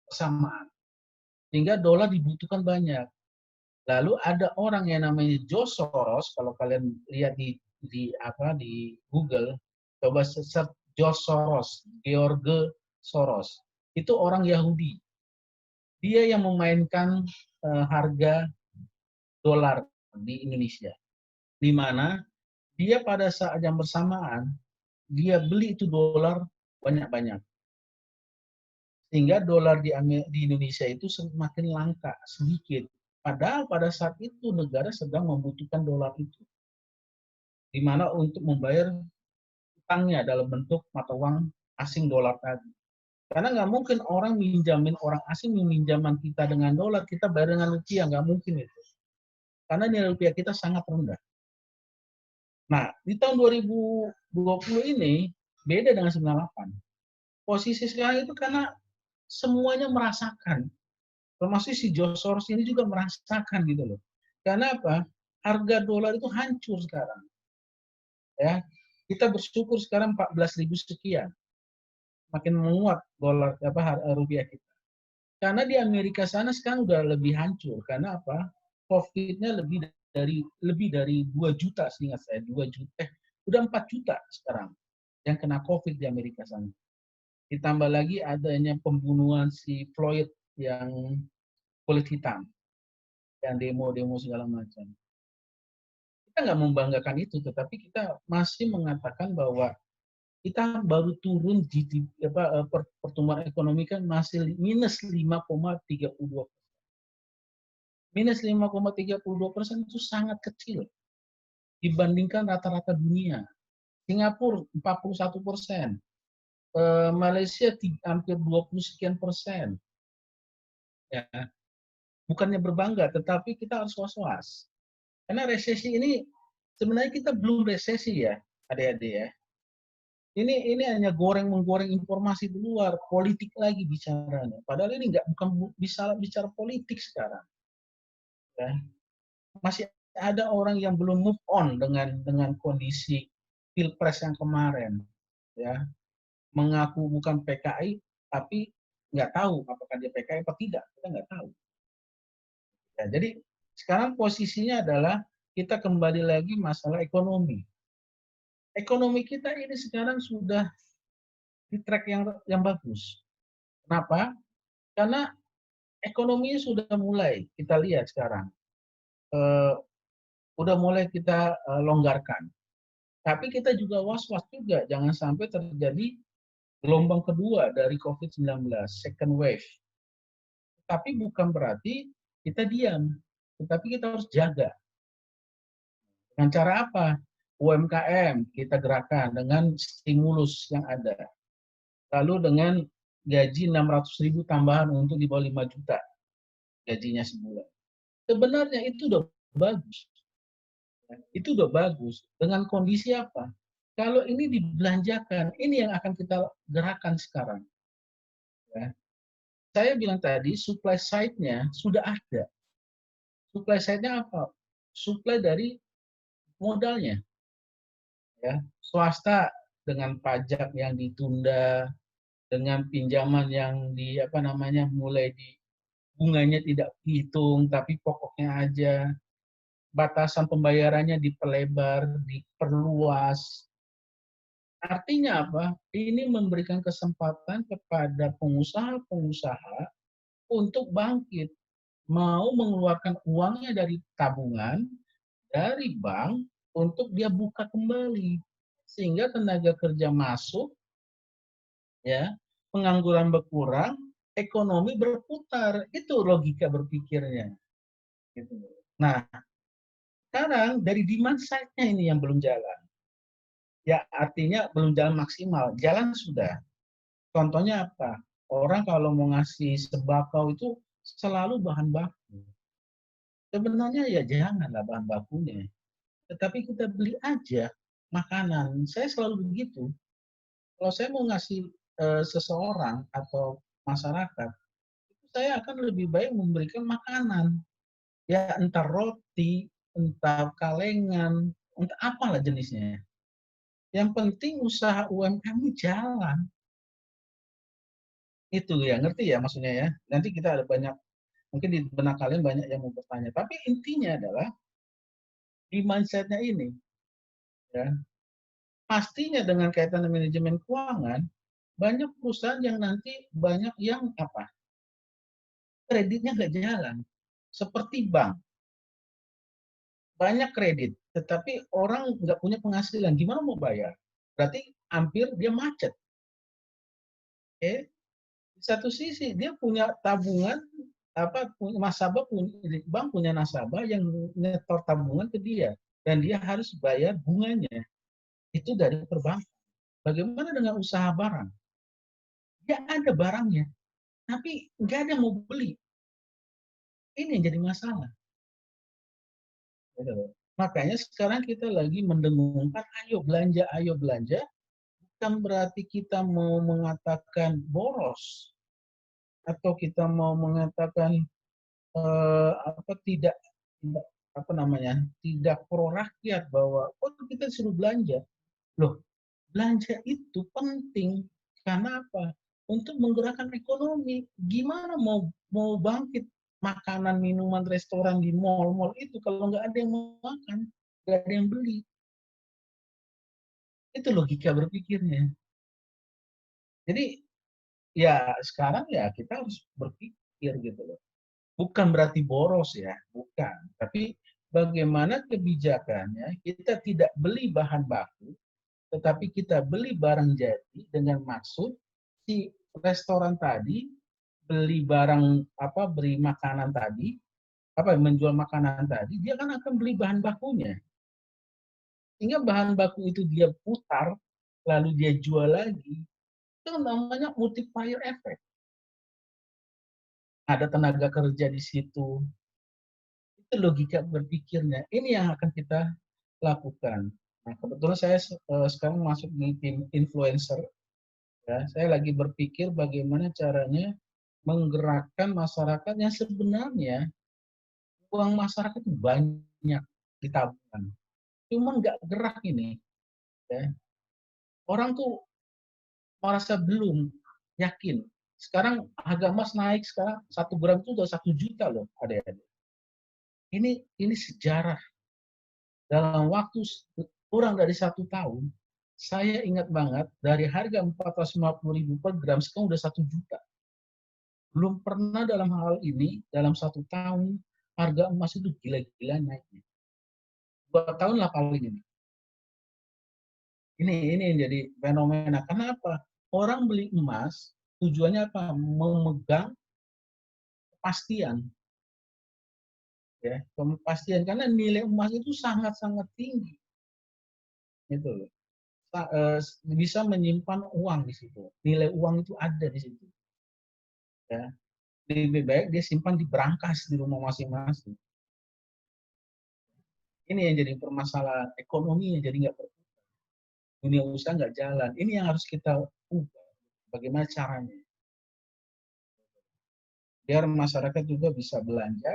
bersamaan. Sehingga dolar dibutuhkan banyak. Lalu ada orang yang namanya George Soros, kalau kalian lihat di Google, coba search George Soros, George Soros. Itu orang Yahudi. dia yang memainkan harga dolar di Indonesia. Di mana dia pada saat yang bersamaan, dia beli itu dolar banyak-banyak. Sehingga dolar di Indonesia itu semakin langka, sedikit. Padahal pada saat itu negara sedang membutuhkan dolar itu. Di mana untuk membayar utangnya dalam bentuk mata uang asing dolar tadi. Karena nggak mungkin orang minjamin orang asing meminjaman kita dengan dolar, kita bayar dengan rupiah, nggak mungkin itu. Karena nilai rupiah kita sangat rendah. Nah, di tahun 2020 ini beda dengan 98. Posisi sekarang itu karena semuanya merasakan, termasuk si George Soros ini juga merasakan gitu loh. Karena apa? Harga dolar itu hancur sekarang. Ya, kita bersyukur sekarang 14.000 sekian, makin menguat dolar rupiah kita. Karena di Amerika sana sekarang udah lebih hancur. Karena apa? Covid-nya lebih dari 2 juta seingat saya, 2 juta. Udah 4 juta sekarang yang kena Covid di Amerika sana. Ditambah lagi adanya pembunuhan si Floyd yang kulit hitam, yang demo-demo segala macam. Kita nggak membanggakan itu, tetapi kita masih mengatakan bahwa kita baru turun pertumbuhan ekonomi kan masih minus 5,32. Minus 5,32% itu sangat kecil dibandingkan rata-rata dunia. Singapura 41%, Malaysia hampir 20 sekian persen. Ya, bukannya berbangga, tetapi kita harus was-was. Karena resesi ini sebenarnya kita belum resesi ya, adik-adik ya. Ini hanya menggoreng informasi di luar, politik lagi bicaranya. Padahal ini bukan bisa bicara politik sekarang. Ya. Masih ada orang yang belum move on dengan kondisi pilpres yang kemarin, ya, mengaku bukan PKI tapi nggak tahu apakah dia PKI atau tidak, kita nggak tahu. Ya, jadi sekarang posisinya adalah kita kembali lagi masalah ekonomi. Ekonomi kita ini sekarang sudah di track yang bagus. Kenapa? Karena ekonominya sudah mulai kita lihat sekarang, eh, udah mulai kita longgarkan. Tapi kita juga was-was juga, jangan sampai terjadi gelombang kedua dari COVID-19, second wave. Tapi bukan berarti kita diam, tetapi kita harus jaga. Dengan cara apa? UMKM kita gerakan dengan stimulus yang ada. Lalu dengan gaji 600.000 tambahan untuk di bawah 5 juta gajinya sebulan. Sebenarnya itu udah bagus. Itu udah bagus. Dengan kondisi apa? Kalau ini dibelanjakan, ini yang akan kita gerakan sekarang. Ya. Saya bilang tadi, supply side-nya sudah ada. Supply side-nya apa? Supply dari modalnya. Ya. Swasta dengan pajak yang ditunda, dengan pinjaman yang mulai di bunganya tidak dihitung, tapi pokoknya aja. Batasan pembayarannya diperlebar, diperluas. Artinya apa? Ini memberikan kesempatan kepada pengusaha-pengusaha untuk bangkit, mau mengeluarkan uangnya dari tabungan, dari bank, untuk dia buka kembali. Sehingga tenaga kerja masuk, ya, pengangguran berkurang, ekonomi berputar. Itu logika berpikirnya. Gitu. Nah, sekarang dari demand side-nya ini yang belum jalan. Ya, artinya belum jalan maksimal. Jalan sudah. Contohnya apa? Orang kalau mau ngasih sembako itu selalu bahan baku. Sebenarnya ya janganlah bahan bakunya. Tetapi kita beli aja makanan. Saya selalu begitu. Kalau saya mau ngasih seseorang atau masyarakat, saya akan lebih baik memberikan makanan. Ya entah roti, entah kalengan, entah apalah jenisnya. Yang penting usaha UMKM ini jalan. Itu ya, ngerti ya maksudnya ya. Nanti kita ada banyak, mungkin di benak kalian banyak yang mau bertanya. Tapi intinya adalah di mindset-nya ini, ya, pastinya dengan kaitan dengan manajemen keuangan, banyak perusahaan yang nanti banyak yang apa? kreditnya nggak jalan. Seperti bank, banyak kredit, tetapi orang nggak punya penghasilan. Gimana mau bayar? Berarti hampir dia macet. Oke, di satu sisi dia punya tabungan, apa punya nasabah, punya bank punya nasabah yang nyetor tabungan ke dia dan dia harus bayar bunganya itu dari perbankan. Bagaimana dengan usaha barang? Dia ada barangnya, tapi nggak ada yang mau beli. Ini yang jadi masalah. Gitu. Makanya sekarang kita lagi mendengungkan, ayo belanja, bukan berarti kita mau mengatakan boros atau kita mau mengatakan apa tidak apa namanya tidak pro rakyat bahwa oh kita suruh belanja. Loh, belanja itu penting karena apa? Untuk menggerakkan ekonomi. Gimana mau mau bangkit makanan, minuman, restoran di mall-mall itu kalau nggak ada yang mau makan, nggak ada yang beli. Itu logika berpikirnya. Jadi ya sekarang ya kita harus berpikir gitu loh. Bukan berarti boros ya, bukan. Tapi bagaimana kebijakannya kita tidak beli bahan baku, tetapi kita beli barang jadi dengan maksud si restoran tadi beli barang apa beli makanan tadi apa menjual makanan tadi dia kan akan beli bahan bakunya sehingga bahan baku itu dia putar lalu dia jual lagi itu namanya multiplier effect ada tenaga kerja di situ itu logika berpikirnya ini yang akan kita lakukan nah kebetulan saya sekarang masuk di tim influencer ya saya lagi berpikir bagaimana caranya menggerakkan masyarakat yang sebenarnya uang masyarakat itu banyak di tabungan. Cuma nggak gerak ini. Ya. Orang tuh merasa belum yakin. Sekarang harga emas naik sekarang 1 gram itu udah 1 juta loh adik-adik. Ini sejarah dalam waktu kurang dari 1 tahun. Saya ingat banget dari harga 450.000 per gram sekarang udah 1 juta. Belum pernah dalam hal ini dalam 1 tahun harga emas itu gila-gila naiknya. 2 tahun lah paling ini. Ini yang jadi fenomena. Kenapa? Orang beli emas tujuannya apa? Memegang kepastian, ya, kepastian karena nilai emas itu sangat-sangat tinggi, gitu loh. Bisa menyimpan uang di situ. Nilai uang itu ada di situ, ya. Lebih baik dia simpan di brankas di rumah masing-masing. Ini yang jadi permasalahan ekonomi yang jadi nggak dunia usaha nggak jalan. Ini yang harus kita ubah. Bagaimana caranya? Biar masyarakat juga bisa belanja.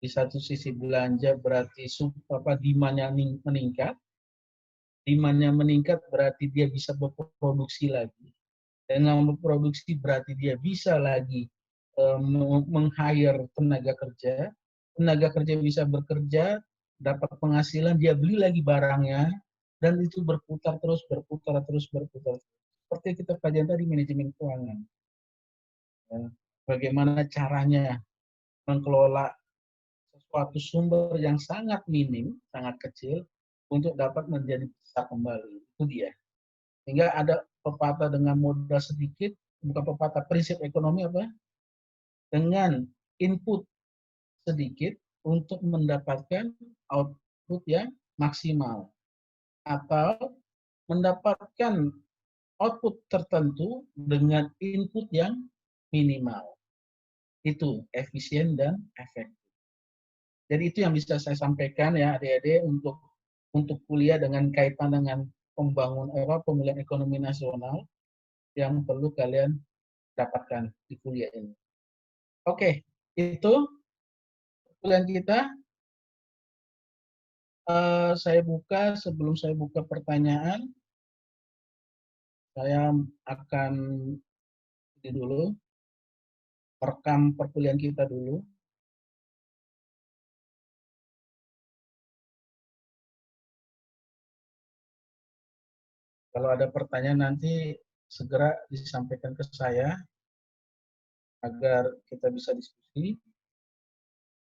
Di satu sisi belanja berarti demand-nya meningkat. Demand-nya meningkat berarti dia bisa berproduksi lagi. Dengan berproduksi berarti dia bisa lagi meng-hire tenaga kerja. Tenaga kerja bisa bekerja, dapat penghasilan, dia beli lagi barangnya, dan itu berputar terus, berputar terus, berputar. Seperti kita kajian tadi manajemen keuangan. Ya. Bagaimana caranya mengelola sesuatu sumber yang sangat minim, sangat kecil, untuk dapat menjadi besar kembali. Itu dia. Sehingga ada pepatah dengan modal sedikit, bukan pepatah, prinsip ekonomi apa? Dengan input sedikit untuk mendapatkan output yang maksimal. Atau mendapatkan output tertentu dengan input yang minimal. Itu efisien dan efektif. Jadi itu yang bisa saya sampaikan ya adik-adik untuk kuliah dengan kaitan dengan pemulihan ekonomi nasional yang perlu kalian dapatkan di kuliah ini. Oke, itu kuliah kita. Saya buka sebelum saya buka pertanyaan, saya akan ini dulu rekam perkuliahan kita dulu. Kalau ada pertanyaan nanti segera disampaikan ke saya. agar kita bisa diskusi.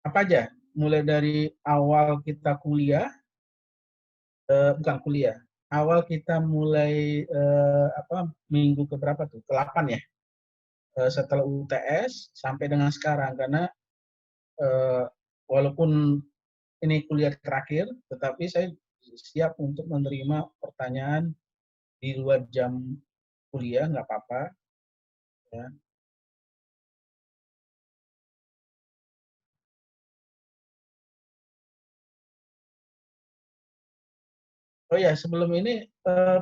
Apa aja? Mulai dari awal kita kuliah, bukan kuliah, awal kita mulai minggu keberapa tuh? Ke-8 ya, setelah UTS sampai dengan sekarang. Karena walaupun ini kuliah terakhir, tetapi saya siap untuk menerima pertanyaan di luar jam kuliah, nggak apa-apa. Ya. Oh ya, sebelum ini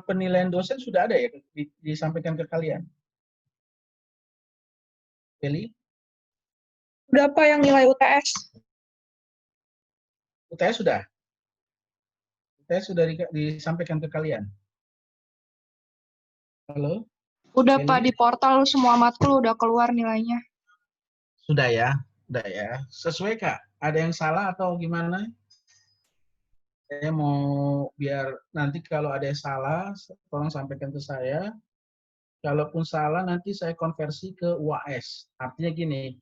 penilaian dosen sudah ada ya disampaikan ke kalian, Beli? Udah Pak yang nilai UTS? UTS sudah? UTS sudah disampaikan ke kalian? Halo, Udah Pak, Beli? di portal semua matkul udah keluar nilainya. Sudah ya? Sudah ya. Sesuai Kak? Ada yang salah atau gimana? Saya mau biar nanti kalau ada yang salah, tolong sampaikan ke saya. Kalaupun salah, nanti saya konversi ke UAS. Artinya gini,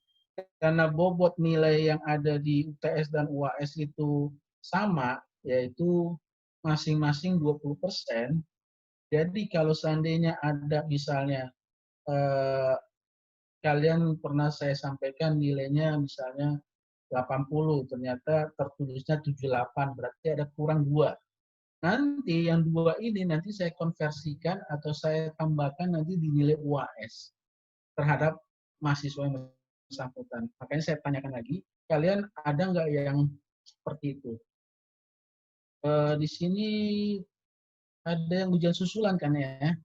karena bobot nilai yang ada di UTS dan UAS itu sama, yaitu masing-masing 20%. Jadi kalau seandainya ada misalnya, kalian pernah saya sampaikan nilainya misalnya 80, ternyata tertulisnya 78, berarti ada kurang 2. Nanti yang 2 ini nanti saya konversikan atau saya tambahkan nanti di nilai UAS terhadap mahasiswa yang bersangkutan. Makanya saya tanyakan lagi, kalian ada nggak yang seperti itu? Di sini ada yang ujian susulan kan ya?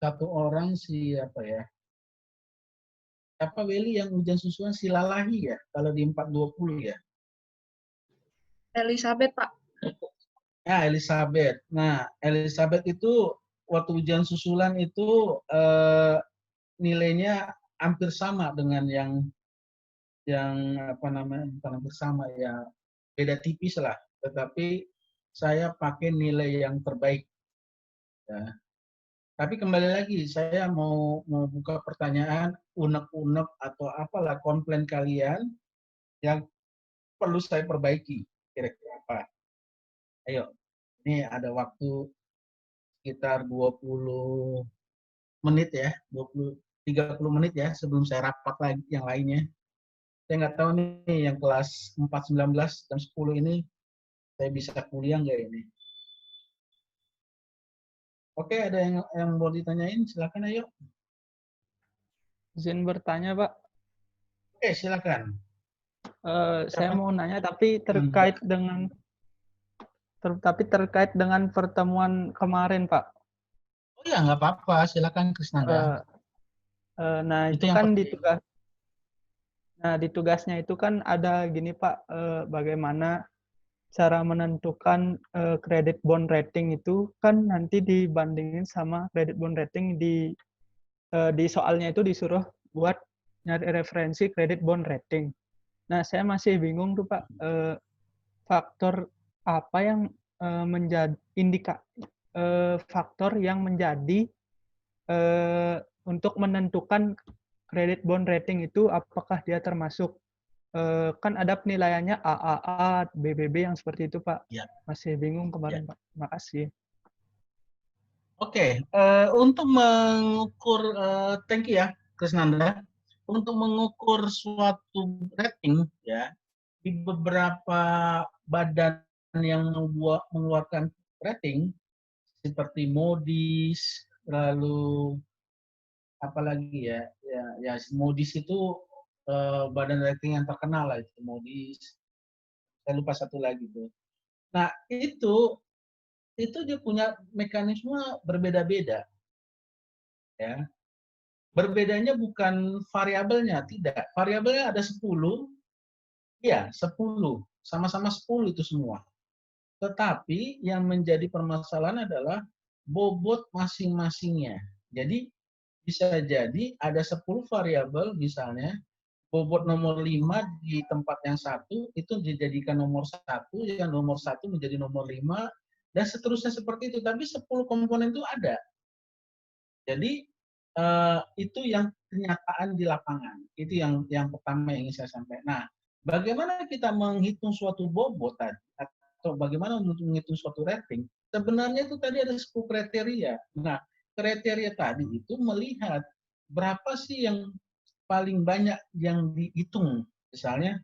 Satu orang si apa ya? Apa Willy yang ujian susulan si Lalahi ya? Kalau di 420 ya? Elizabeth Pak. Ya, Elizabeth. Nah, Elizabeth itu waktu ujian susulan itu nilainya hampir sama dengan yang apa namanya, bukan hampir sama ya, beda tipis lah. Tetapi saya pakai nilai yang terbaik. Ya. Tapi kembali lagi, saya mau buka pertanyaan unek-unek atau apalah komplain kalian yang perlu saya perbaiki. Kira-kira apa? Ayo, ini ada waktu sekitar 20 menit ya, 30 menit ya sebelum saya rapat lagi yang lainnya. Saya nggak tahu nih yang kelas 419 dan 10 ini saya bisa kuliah nggak ini. Oke, ada yang mau ditanyain? Silakan ayo. Izin bertanya, Pak. Oke, silakan. Saya Siapa? mau nanya tapi terkait dengan pertemuan kemarin, Pak. Oh ya, nggak apa-apa. Silakan Krisnanda. Nah, Itu itu yang kan penting. di tugasnya itu kan ada gini, Pak, bagaimana cara menentukan kredit bond rating itu kan nanti dibandingin sama kredit bond rating di soalnya itu disuruh buat nyari referensi kredit bond rating. Nah, saya masih bingung tuh, Pak, faktor apa yang menjadi faktor yang menjadi untuk menentukan kredit bond rating itu apakah dia termasuk kan ada penilaiannya AAA, BBB yang seperti itu, Pak. Ya. Masih bingung Ya. kemarin, Pak. Makasih. Oke, untuk mengukur, thank you ya Krisnanda, untuk mengukur suatu rating ya di beberapa badan yang mengeluarkan rating seperti Moody's, lalu apalagi ya, ya Moody's itu badan rating yang terkenal lah itu Moody's. Saya lupa satu lagi tuh. Nah itu dia punya mekanisme berbeda-beda ya. Berbedanya bukan variabelnya, tidak. Variabelnya ada 10, ya 10, sama-sama 10 itu semua. Tetapi yang menjadi permasalahan adalah bobot masing-masingnya. Jadi bisa jadi ada 10 variabel misalnya, bobot nomor 5 di tempat yang satu itu dijadikan nomor 1, yang nomor 1 menjadi nomor 5, dan seterusnya seperti itu. Tapi 10 komponen itu ada. Jadi itu yang kenyataan di lapangan. Itu yang pertama yang ingin saya sampaikan. Nah, bagaimana kita menghitung suatu bobot tadi, atau bagaimana untuk menghitung suatu rating? Sebenarnya itu tadi ada 10 kriteria. Nah, kriteria tadi itu melihat berapa sih yang paling banyak yang dihitung. Misalnya,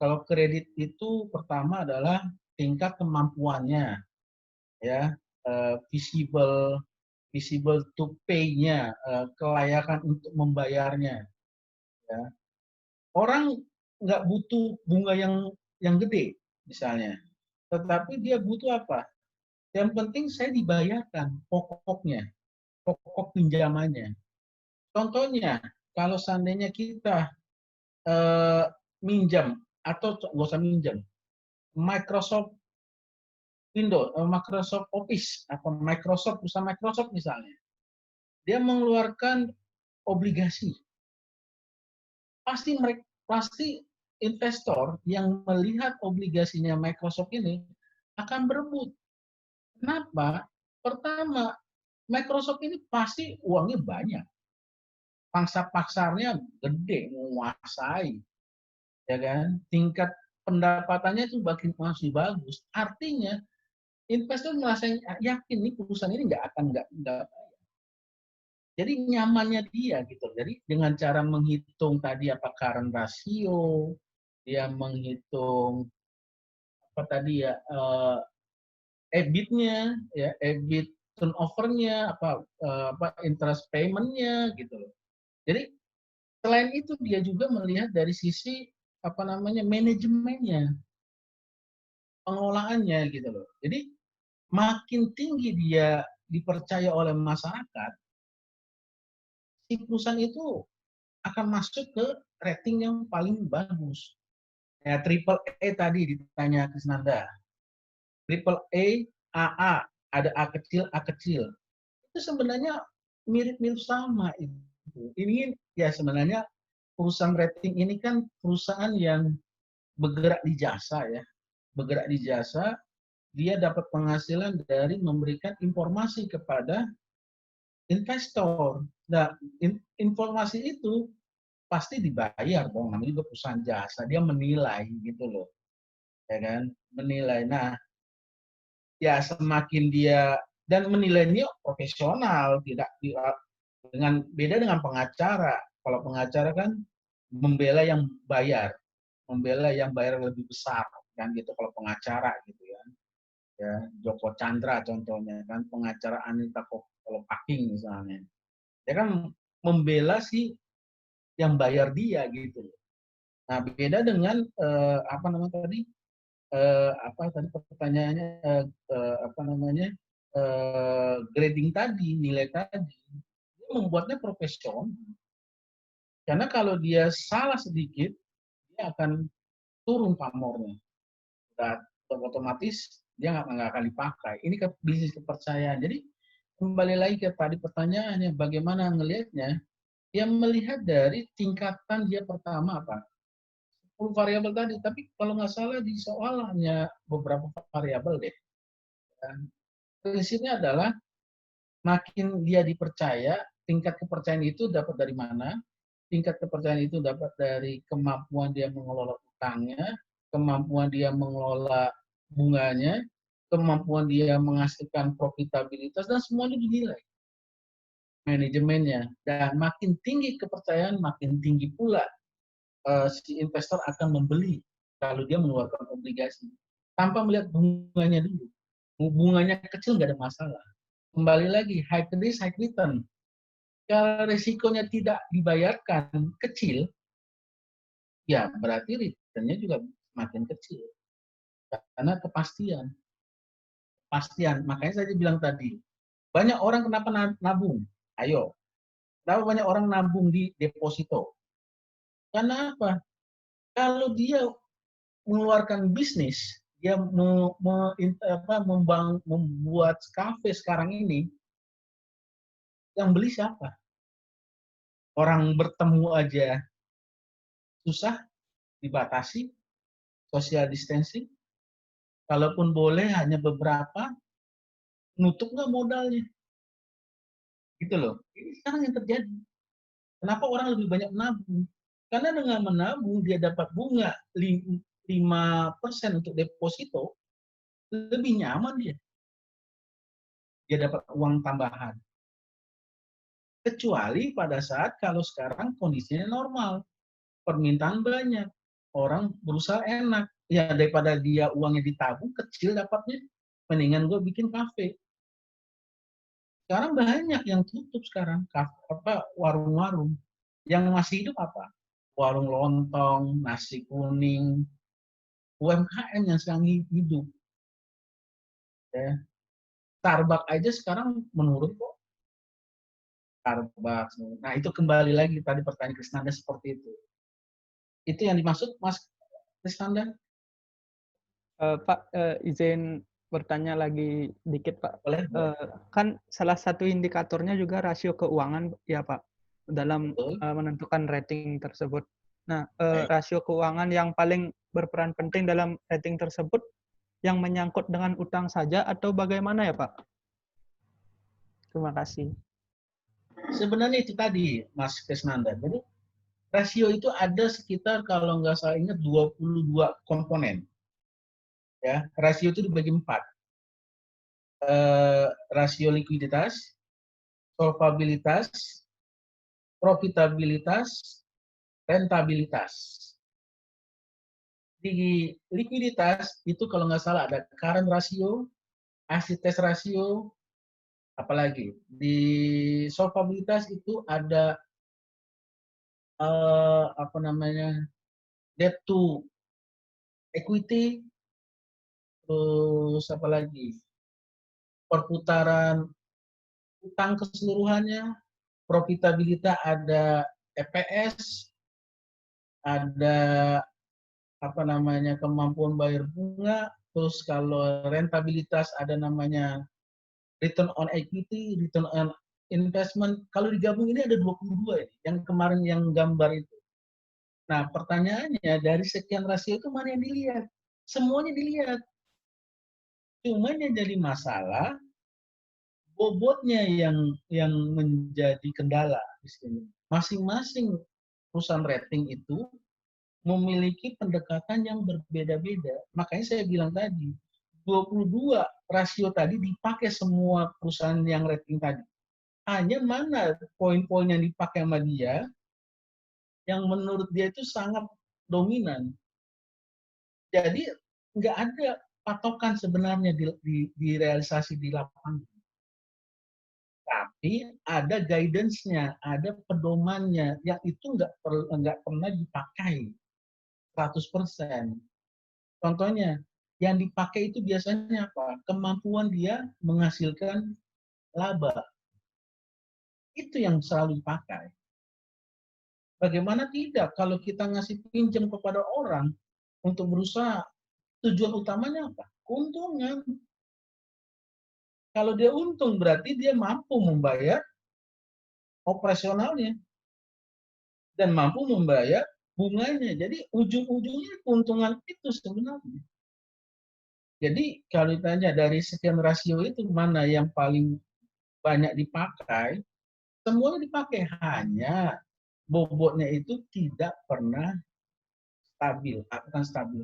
kalau kredit itu pertama adalah tingkat kemampuannya, ya, visible to pay-nya, kelayakan untuk membayarnya. Ya. Orang nggak butuh bunga yang gede, misalnya, tetapi dia butuh apa? Yang penting saya dibayarkan pokoknya, pokok pinjamannya. Contohnya, kalau seandainya kita minjam atau nggak usah minjam, Microsoft Windows, Microsoft Office atau perusahaan Microsoft misalnya, dia mengeluarkan obligasi. Pasti investor yang melihat obligasinya Microsoft ini akan berebut. Kenapa? Pertama, Microsoft ini pasti uangnya banyak. Pangsa pasarnya gede, menguasai, ya kan? Tingkat pendapatannya itu masih bagus. Artinya investor merasa yakin nih perusahaan ini nggak. Jadi nyamannya dia gitu. Jadi dengan cara menghitung tadi apa current rasio, dia menghitung apa tadi ya, EBIT-nya, ya EBIT turnover-nya, apa interest payment-nya gitu loh. Jadi selain itu dia juga melihat dari sisi apa namanya manajemennya, pengelolaannya gitu loh. Jadi makin tinggi dia dipercaya oleh masyarakat, si perusahaan itu akan masuk ke rating yang paling bagus. Ya, triple A tadi ditanya Krisnanda. Triple A, AA, ada A kecil, A kecil. Itu sebenarnya mirip-mirip sama itu. Ini ya sebenarnya perusahaan rating ini kan perusahaan yang bergerak di jasa ya. Bergerak di jasa, dia dapat penghasilan dari memberikan informasi kepada investor. Nah, informasi itu pasti dibayar dong, namanya juga perusahaan jasa, dia menilai gitu loh, ya kan, menilai. Nah, ya semakin dia dan menilainya profesional, tidak dengan beda dengan pengacara. Kalau pengacara kan membela yang bayar lebih besar kan gitu kalau pengacara gitu ya. Ya, Joko Chandra contohnya kan pengacara Anita Kolopaking misalnya. Dia kan membela si yang bayar dia gitu. Nah, beda dengan apa namanya tadi? Apa tadi pertanyaannya, apa namanya? Grading tadi, nilai tadi. Dia membuatnya profesional. Karena kalau dia salah sedikit, dia akan turun pamornya. Dan otomatis dia nggak akan dipakai. Ini ke bisnis kepercayaan. Jadi kembali lagi ke tadi pertanyaannya, bagaimana ngelihatnya? Dia melihat dari tingkatan dia pertama apa? 10 variabel tadi, tapi kalau nggak salah di soal hanya beberapa variabel deh. Dan prinsipnya adalah makin dia dipercaya, tingkat kepercayaan itu dapat dari mana? Tingkat kepercayaan itu dapat dari kemampuan dia mengelola utangnya, kemampuan dia mengelola bunganya, kemampuan dia menghasilkan profitabilitas, dan semuanya dinilai manajemennya. Dan makin tinggi kepercayaan, makin tinggi pula si investor akan membeli kalau dia mengeluarkan obligasi tanpa melihat bunganya dulu. Bunganya kecil nggak ada masalah. Kembali lagi high risk high return. Kalau risikonya tidak dibayarkan kecil, ya berarti returnnya juga makin kecil. Karena kepastian. Makanya saya bilang tadi, banyak orang kenapa nabung? Ayo, kenapa banyak orang nabung di deposito? Karena apa? Kalau dia mengeluarkan bisnis, dia membuat kafe sekarang ini, yang beli siapa? Orang bertemu aja susah, dibatasi, social distancing. Kalaupun boleh hanya beberapa, nutup nggak modalnya? Gitu loh. Ini sekarang yang terjadi. Kenapa orang lebih banyak menabung? Karena dengan menabung dia dapat bunga 5% untuk deposito, lebih nyaman dia. Dia dapat uang tambahan. Kecuali pada saat kalau sekarang kondisinya normal, permintaan banyak, orang berusaha enak. Ya daripada dia uangnya ditabung kecil dapatnya, mendingan gue bikin kafe. Sekarang banyak yang tutup sekarang, warung-warung. Yang masih hidup apa? Warung lontong, nasi kuning, UMKM yang sekarang hidup. Ya. Starbucks aja sekarang menurun kok. Starbucks. Nah itu kembali lagi tadi pertanyaan Krisnanda seperti itu. Itu yang dimaksud Mas Krisnanda? Pak, izin bertanya lagi dikit, Pak. Boleh? Kan salah satu indikatornya juga rasio keuangan, ya Pak, dalam Betul. menentukan rating tersebut. Nah, Baik. rasio keuangan yang paling berperan penting dalam rating tersebut yang menyangkut dengan utang saja atau bagaimana ya Pak? Terima kasih. Sebenarnya itu tadi, Mas Krisnanda. Jadi rasio itu ada sekitar kalau nggak salah ingat 22 komponen. Ya, rasio itu dibagi 4. Rasio likuiditas, solvabilitas, profitabilitas, rentabilitas. Di likuiditas itu kalau nggak salah ada current ratio, acid test ratio, apalagi di solvabilitas itu ada apa namanya debt to equity, terus apa lagi perputaran utang keseluruhannya, profitabilitas ada EPS, ada apa namanya kemampuan bayar bunga, terus kalau rentabilitas ada namanya return on equity, return on investment. Kalau digabung ini ada 22 ini, yang kemarin yang gambar itu. Nah, pertanyaannya dari sekian rasio itu mana yang dilihat? Semuanya dilihat. Cuma yang jadi masalah bobotnya yang menjadi kendala di sini. Masing-masing perusahaan rating itu memiliki pendekatan yang berbeda-beda. Makanya saya bilang tadi, 22 rasio tadi dipakai semua perusahaan yang rating tadi. Hanya mana poin-poin yang dipakai sama dia yang menurut dia itu sangat dominan. Jadi nggak ada patokan sebenarnya di realisasi di lapangan. Tapi ada guidance-nya, ada pedomannya yang itu nggak pernah dipakai 100%. Contohnya, yang dipakai itu biasanya apa? Kemampuan dia menghasilkan laba. Itu yang selalu dipakai. Bagaimana tidak kalau kita ngasih pinjam kepada orang untuk berusaha, tujuan utamanya apa? Keuntungan. Kalau dia untung berarti dia mampu membayar operasionalnya dan mampu membayar bunganya. Jadi ujung-ujungnya keuntungan itu sebenarnya. Jadi kalau ditanya dari sekian rasio itu mana yang paling banyak dipakai, semuanya dipakai, hanya bobotnya itu tidak pernah stabil, bukan stabil,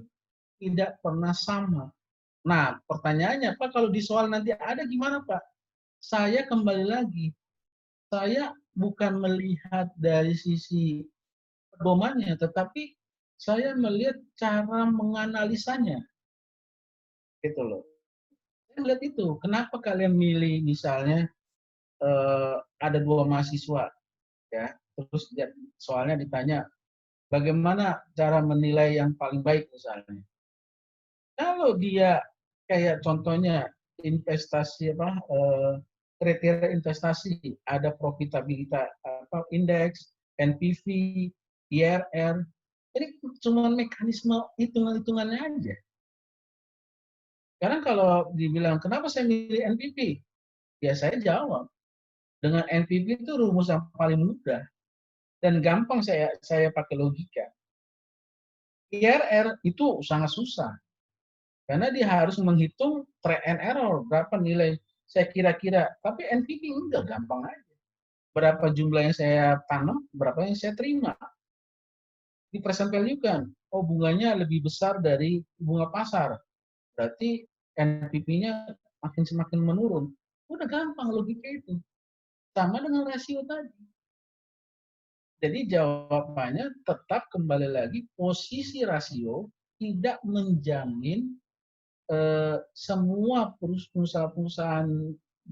tidak pernah sama. Nah, pertanyaannya Pak, kalau di soal nanti ada gimana Pak? Saya kembali lagi, saya bukan melihat dari sisi pedomannya, tetapi saya melihat cara menganalisanya, gitu loh. Saya melihat itu, kenapa kalian milih misalnya ada 2 mahasiswa, ya, terus soalnya ditanya bagaimana cara menilai yang paling baik misalnya. Kalau dia kayak contohnya investasi kriteria investasi ada profitabilitas indeks, NPV, IRR. Jadi cuma mekanisme hitungan-hitungannya aja. Sekarang kalau dibilang kenapa saya milih NPV? Ya saya jawab dengan NPV itu rumus yang paling mudah dan gampang saya pakai logika. IRR itu sangat susah. Karena dia harus menghitung try and error, berapa nilai saya kira-kira. Tapi NPV enggak, gampang aja. berapa jumlah yang saya tanam, berapa yang saya terima. Di present value kan, oh bunganya lebih besar dari bunga pasar, berarti NPV-nya makin semakin menurun. Udah gampang logika itu. Sama dengan rasio tadi. Jadi jawabannya tetap kembali lagi posisi rasio tidak menjamin semua perusahaan-perusahaan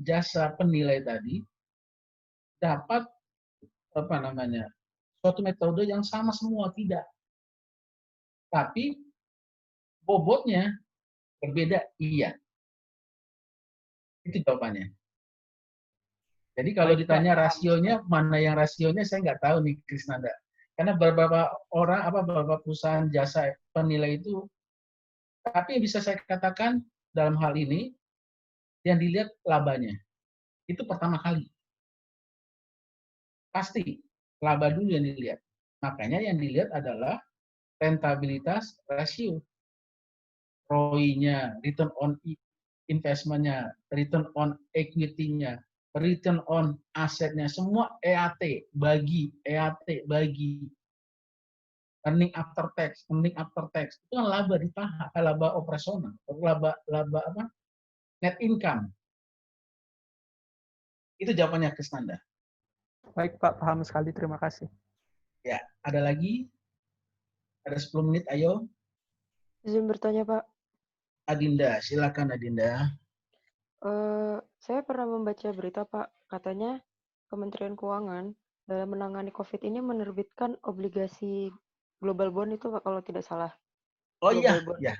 jasa penilai tadi dapat apa namanya suatu metode yang sama semua, tidak. Tapi bobotnya berbeda, iya. Itu jawabannya. Jadi kalau Baik, Pak. ditanya rasionya, mana yang rasionya saya nggak tahu nih Krisnanda. Karena beberapa orang, beberapa perusahaan jasa penilai itu, tapi yang bisa saya katakan dalam hal ini, yang dilihat labanya. Itu pertama kali. Pasti laba dulu yang dilihat. Makanya yang dilihat adalah rentabilitas rasio. ROI-nya, return on investment-nya, return on equity-nya, return on asetnya, semua EAT, bagi, earning after tax, itu kan laba ditahan, laba operasional, laba apa? Net income. Itu jawabannya Krisnanda. Baik, Pak. Paham sekali. Terima kasih. Ya, ada lagi? Ada 10 menit, ayo. Izin bertanya, Pak. Adinda, silakan Adinda. Saya pernah membaca berita, Pak. Katanya Kementerian Keuangan dalam menangani COVID ini menerbitkan obligasi global bond itu, Pak, kalau tidak salah. Oh iya, Global bond. ya.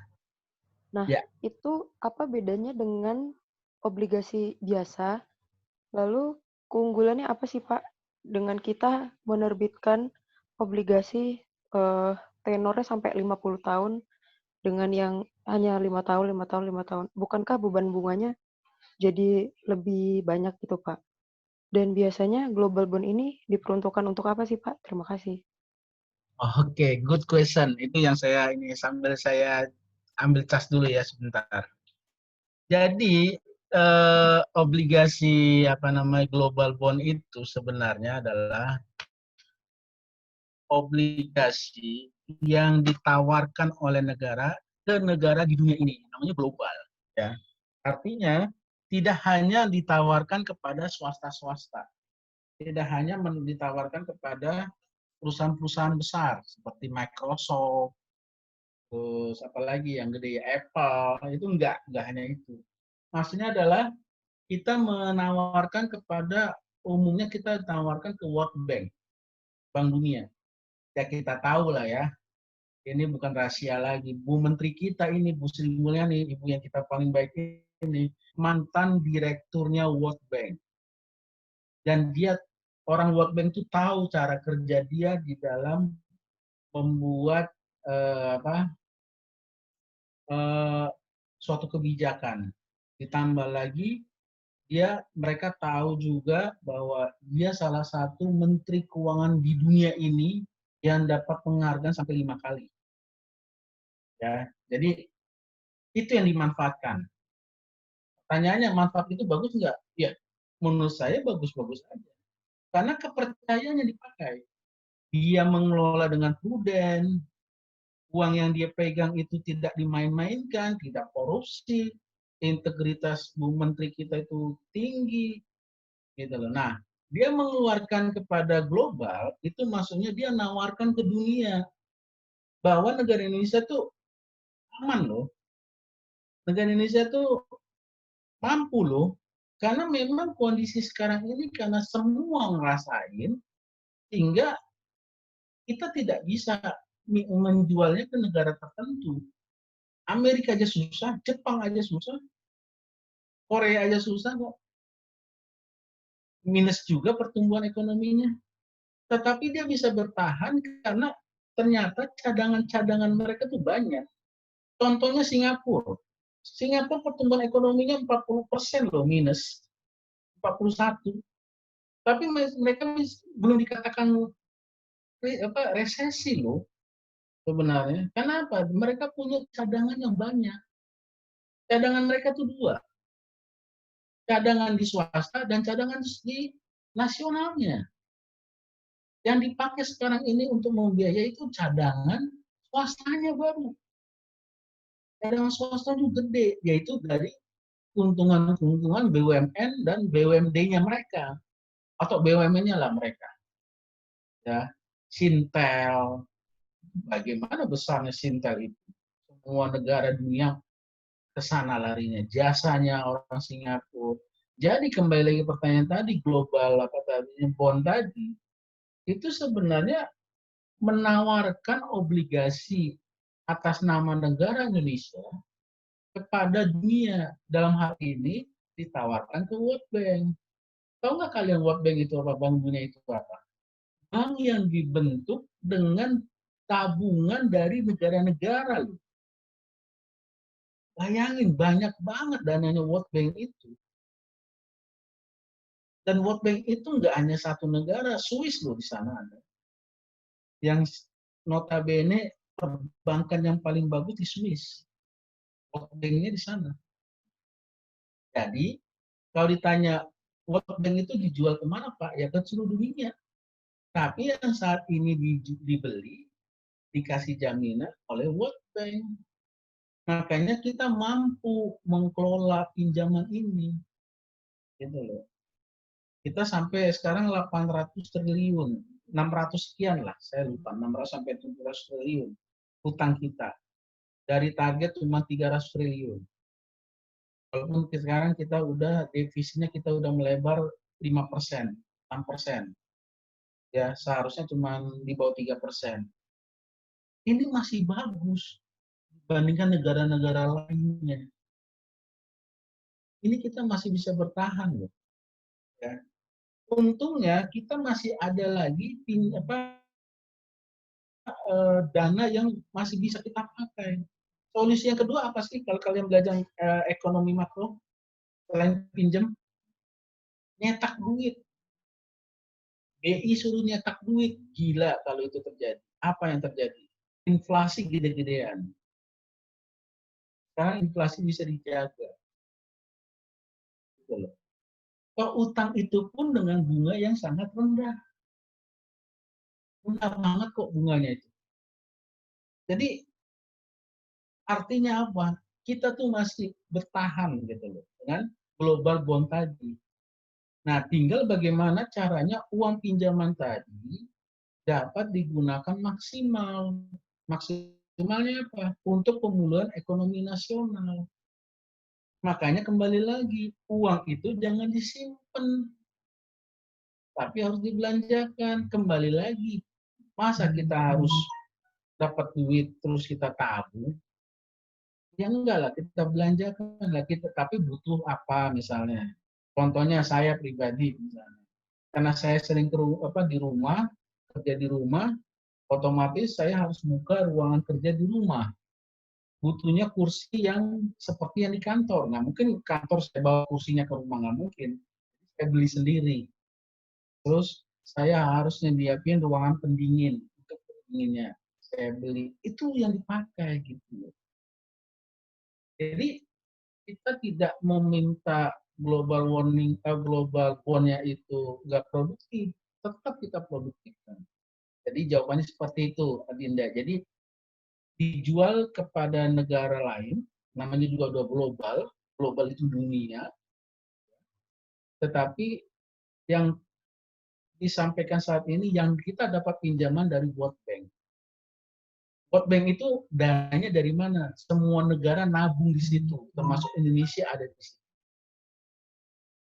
Nah, Ya. itu apa bedanya dengan obligasi biasa? Lalu keunggulannya apa sih, Pak, dengan kita menerbitkan obligasi tenornya sampai 50 tahun dengan yang hanya 5 tahun, 5 tahun, 5 tahun. Bukankah beban bunganya jadi lebih banyak gitu, Pak? Dan biasanya global bond ini diperuntukkan untuk apa sih, Pak? Terima kasih. Oke, good question. Itu yang saya ini sambil saya ambil cas dulu ya sebentar. Jadi obligasi apa namanya global bond itu sebenarnya adalah obligasi yang ditawarkan oleh negara ke negara di dunia ini, namanya global. Ya, artinya tidak hanya ditawarkan kepada swasta-swasta, tidak hanya ditawarkan kepada perusahaan-perusahaan besar seperti Microsoft, terus apalagi yang gede ya Apple, itu enggak hanya itu. Maksudnya adalah kita menawarkan kepada umumnya kita tawarkan ke World Bank, Bank Dunia. Ya kita tahu lah ya, ini bukan rahasia lagi. Bu Menteri kita ini, Bu Sri Mulyani, ibu yang kita paling baik ini, mantan direkturnya World Bank. Dan dia, orang World Bank itu tahu cara kerja dia di dalam membuat suatu kebijakan. Ditambah lagi, mereka tahu juga bahwa dia salah satu menteri keuangan di dunia ini yang dapat penghargaan sampai 5 kali. Ya, jadi itu yang dimanfaatkan. Pertanyaannya, manfaat itu bagus nggak? Ya, menurut saya bagus-bagus aja. Karena kepercayaan yang dipakai. Dia mengelola dengan prudent, uang yang dia pegang itu tidak dimain-mainkan, tidak korupsi, integritas Bu Menteri kita itu tinggi, gitu loh. Nah, dia mengeluarkan kepada global, itu maksudnya dia nawarkan ke dunia bahwa negara Indonesia tuh aman loh. Negara Indonesia tuh mampu loh. Karena memang kondisi sekarang ini karena semua ngerasain, sehingga kita tidak bisa menjualnya ke negara tertentu. Amerika aja susah, Jepang aja susah, Korea aja susah kok. Minus juga pertumbuhan ekonominya. Tetapi dia bisa bertahan karena ternyata cadangan-cadangan mereka tuh banyak. Contohnya Singapura. Singapura pertumbuhan ekonominya 40% loh minus. 41. Tapi mereka belum dikatakan resesi loh sebenarnya. Kenapa? Mereka punya cadangan yang banyak. Cadangan mereka tuh dua. Cadangan di swasta dan cadangan di nasionalnya. Yang dipakai sekarang ini untuk membiayai itu cadangan swastanya baru. Cadangan swasta itu gede, yaitu dari keuntungan-keuntungan BUMN dan BUMD-nya mereka. Atau BUMN-nya lah mereka. Ya, Sintel, bagaimana besarnya Sintel itu? Semua negara dunia ke sana larinya, jasanya orang Singapura. Jadi kembali lagi pertanyaan tadi, global apa tadi, bond tadi, itu sebenarnya menawarkan obligasi atas nama negara Indonesia kepada dunia. Dalam hal ini ditawarkan ke World Bank. Tahu nggak kalian World Bank itu apa? Bank Dunia itu apa? Bank yang dibentuk dengan tabungan dari negara-negara. Bayangin, banyak banget dananya World Bank itu. Dan World Bank itu nggak hanya satu negara, Swiss loh di sana ada. Yang notabene perbankan yang paling bagus di Swiss. World Bank-nya di sana. Jadi, kalau ditanya World Bank itu dijual kemana Pak? Ya ke seluruh dunia. Tapi yang saat ini dibeli, dikasih jaminan oleh World Bank. Makanya kita mampu mengelola pinjaman ini. Gitu loh. Kita sampai sekarang 800 triliun, 600 sekian lah, saya lupa, 600 sampai 700 triliun hutang kita. Dari target cuma 300 triliun. Walaupun sekarang kita udah defisitnya kita udah melebar 5%, 6%. Ya, seharusnya cuma di bawah 3%. Ini masih bagus dibandingkan negara-negara lainnya. Ini kita masih bisa bertahan loh. Ya. Untungnya kita masih ada lagi dana yang masih bisa kita pakai. Solusi yang kedua apa sih kalau kalian belajar ekonomi makro selain pinjam? Nyetak duit. BI suruh nyetak duit, gila kalau itu terjadi. Apa yang terjadi? Inflasi gede-gedean. Sekarang inflasi bisa dijaga. Gitu loh. Kalau utang itu pun dengan bunga yang sangat rendah. Rendah banget kok bunganya itu. Jadi artinya apa? Kita tuh masih bertahan gitu loh dengan global bond tadi. Nah, tinggal bagaimana caranya uang pinjaman tadi dapat digunakan maksimal. Maksimalnya apa? Untuk pemulihan ekonomi nasional. Makanya kembali lagi, uang itu jangan disimpan, tapi harus dibelanjakan. Kembali lagi, masa kita harus dapat duit terus kita tabung? Ya enggak lah, kita belanjakan lah. Tapi butuh apa misalnya? Contohnya saya pribadi misalnya. Karena saya sering di rumah, kerja di rumah, otomatis saya harus buka ruangan kerja di rumah. Butuhnya kursi yang seperti yang di kantor. Nah, mungkin kantor saya bawa kursinya ke rumah, nggak mungkin. Saya beli sendiri. Terus saya harus nyediain ruangan pendingin untuk pendinginnya. Saya beli. Itu yang dipakai gitu. Jadi kita tidak meminta global warming, global bond-nya itu nggak produktif, tetap kita produktifkan. Jadi jawabannya seperti itu, Adinda. Jadi dijual kepada negara lain, namanya juga udah global, global itu dunia, tetapi yang disampaikan saat ini yang kita dapat pinjaman dari World Bank. World Bank itu dananya dari mana? Semua negara nabung di situ, termasuk Indonesia ada di situ.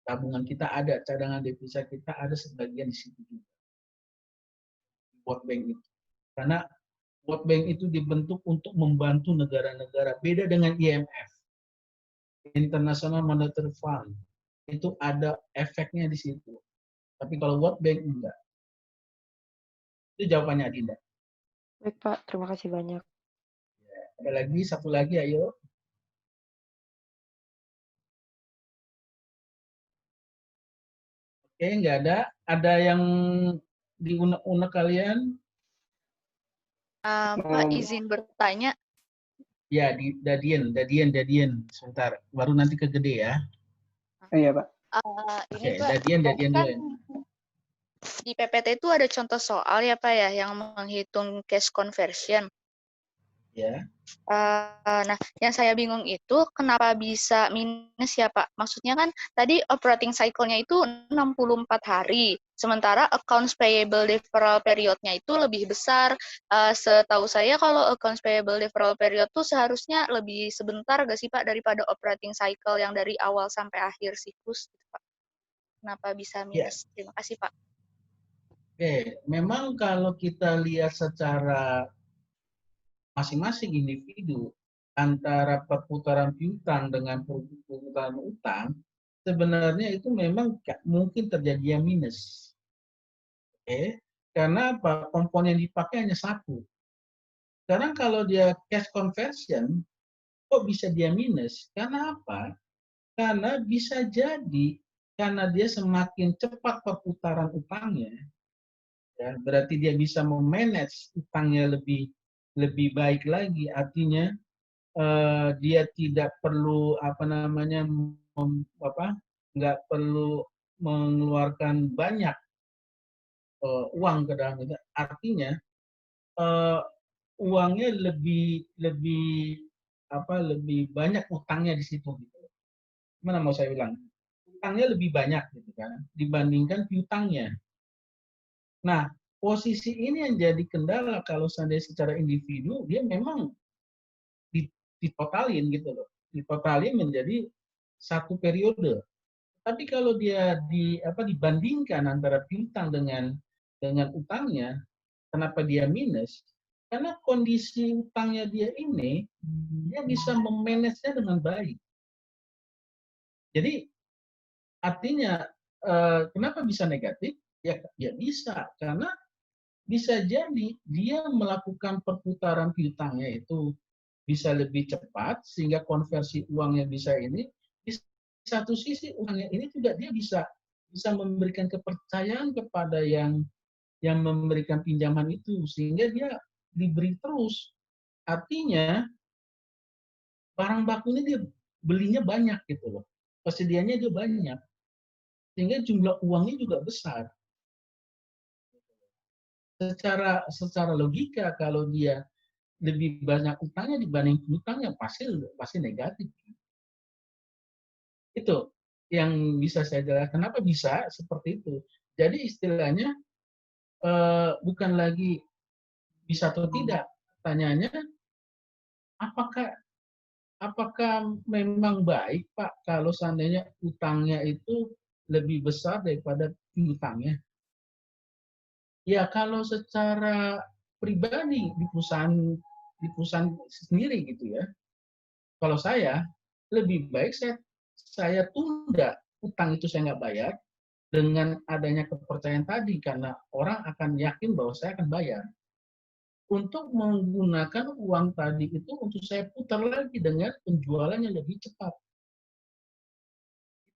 Tabungan kita ada, cadangan devisa kita ada sebagian di situ juga. World Bank itu. Karena World Bank itu dibentuk untuk membantu negara-negara. Beda dengan IMF, International Monetary Fund. Itu ada efeknya di situ. Tapi kalau World Bank enggak. Itu jawabannya Adinda. Baik Pak, terima kasih banyak. Ya, ada lagi, satu lagi ayo. Oke, nggak ada. Ada yang di unek-unek kalian? Pak, izin bertanya. Ya, di Dadian. Sebentar, baru nanti ke Gede ya. Iya, Pak. Ini Oke, Pak, Dadian kan dulu. Di PPT itu ada contoh soal ya Pak ya, yang menghitung cash conversion. Ya. Nah, yang saya bingung itu kenapa bisa minus ya Pak? Maksudnya kan tadi operating cycle-nya itu 64 hari, sementara accounts payable deferral period-nya itu lebih besar. Setahu saya kalau accounts payable deferral period tuh seharusnya lebih sebentar nggak sih Pak daripada operating cycle yang dari awal sampai akhir siklus gitu, Pak? Kenapa bisa Ya. minus? Terima kasih Pak. Oke, memang kalau kita lihat secara masing-masing individu antara perputaran piutang dengan perputaran utang, sebenarnya itu memang mungkin terjadi minus. Oke, karena apa? Komponen yang dipakai hanya satu. Sekarang kalau dia cash conversion, kok bisa dia minus? Karena apa? Karena bisa jadi karena dia semakin cepat perputaran utangnya, ya, berarti dia bisa memanage utangnya lebih baik lagi. Artinya dia tidak perlu nggak perlu mengeluarkan banyak uang ke dalam itu. Artinya eh, uangnya lebih banyak utangnya di situ gitu. Mana mau saya bilang? Utangnya lebih banyak gitu kan dibandingkan piutangnya. Nah, posisi ini yang jadi kendala kalau seandainya secara individu dia memang ditotalin gitu loh. Ditotalin menjadi satu periode. Tapi kalau dia dibandingkan antara piutang dengan utangnya, kenapa dia minus? Karena kondisi utangnya dia ini dia bisa memanage-nya dengan baik. Jadi artinya kenapa bisa negatif? Ya bisa karena bisa jadi dia melakukan perputaran piutangnya itu bisa lebih cepat sehingga konversi uangnya bisa ini. Di satu sisi uangnya ini juga dia bisa memberikan kepercayaan kepada yang memberikan pinjaman itu sehingga dia diberi terus. Artinya barang bakunya dia belinya banyak gitu loh. Persediaannya dia banyak. Sehingga jumlah uangnya juga besar. Secara logika kalau dia lebih banyak utangnya dibanding utangnya pasti negatif. Itu yang bisa saya jelaskan. Kenapa bisa seperti itu? Jadi istilahnya bukan lagi bisa atau tidak. Pertanyaannya, apakah memang baik Pak kalau seandainya utangnya itu lebih besar daripada piutangnya? Ya kalau secara pribadi di perusahaan sendiri gitu ya. Kalau saya lebih baik saya tunda utang itu saya nggak bayar dengan adanya kepercayaan tadi karena orang akan yakin bahwa saya akan bayar untuk menggunakan uang tadi itu untuk saya putar lagi dengan penjualan yang lebih cepat.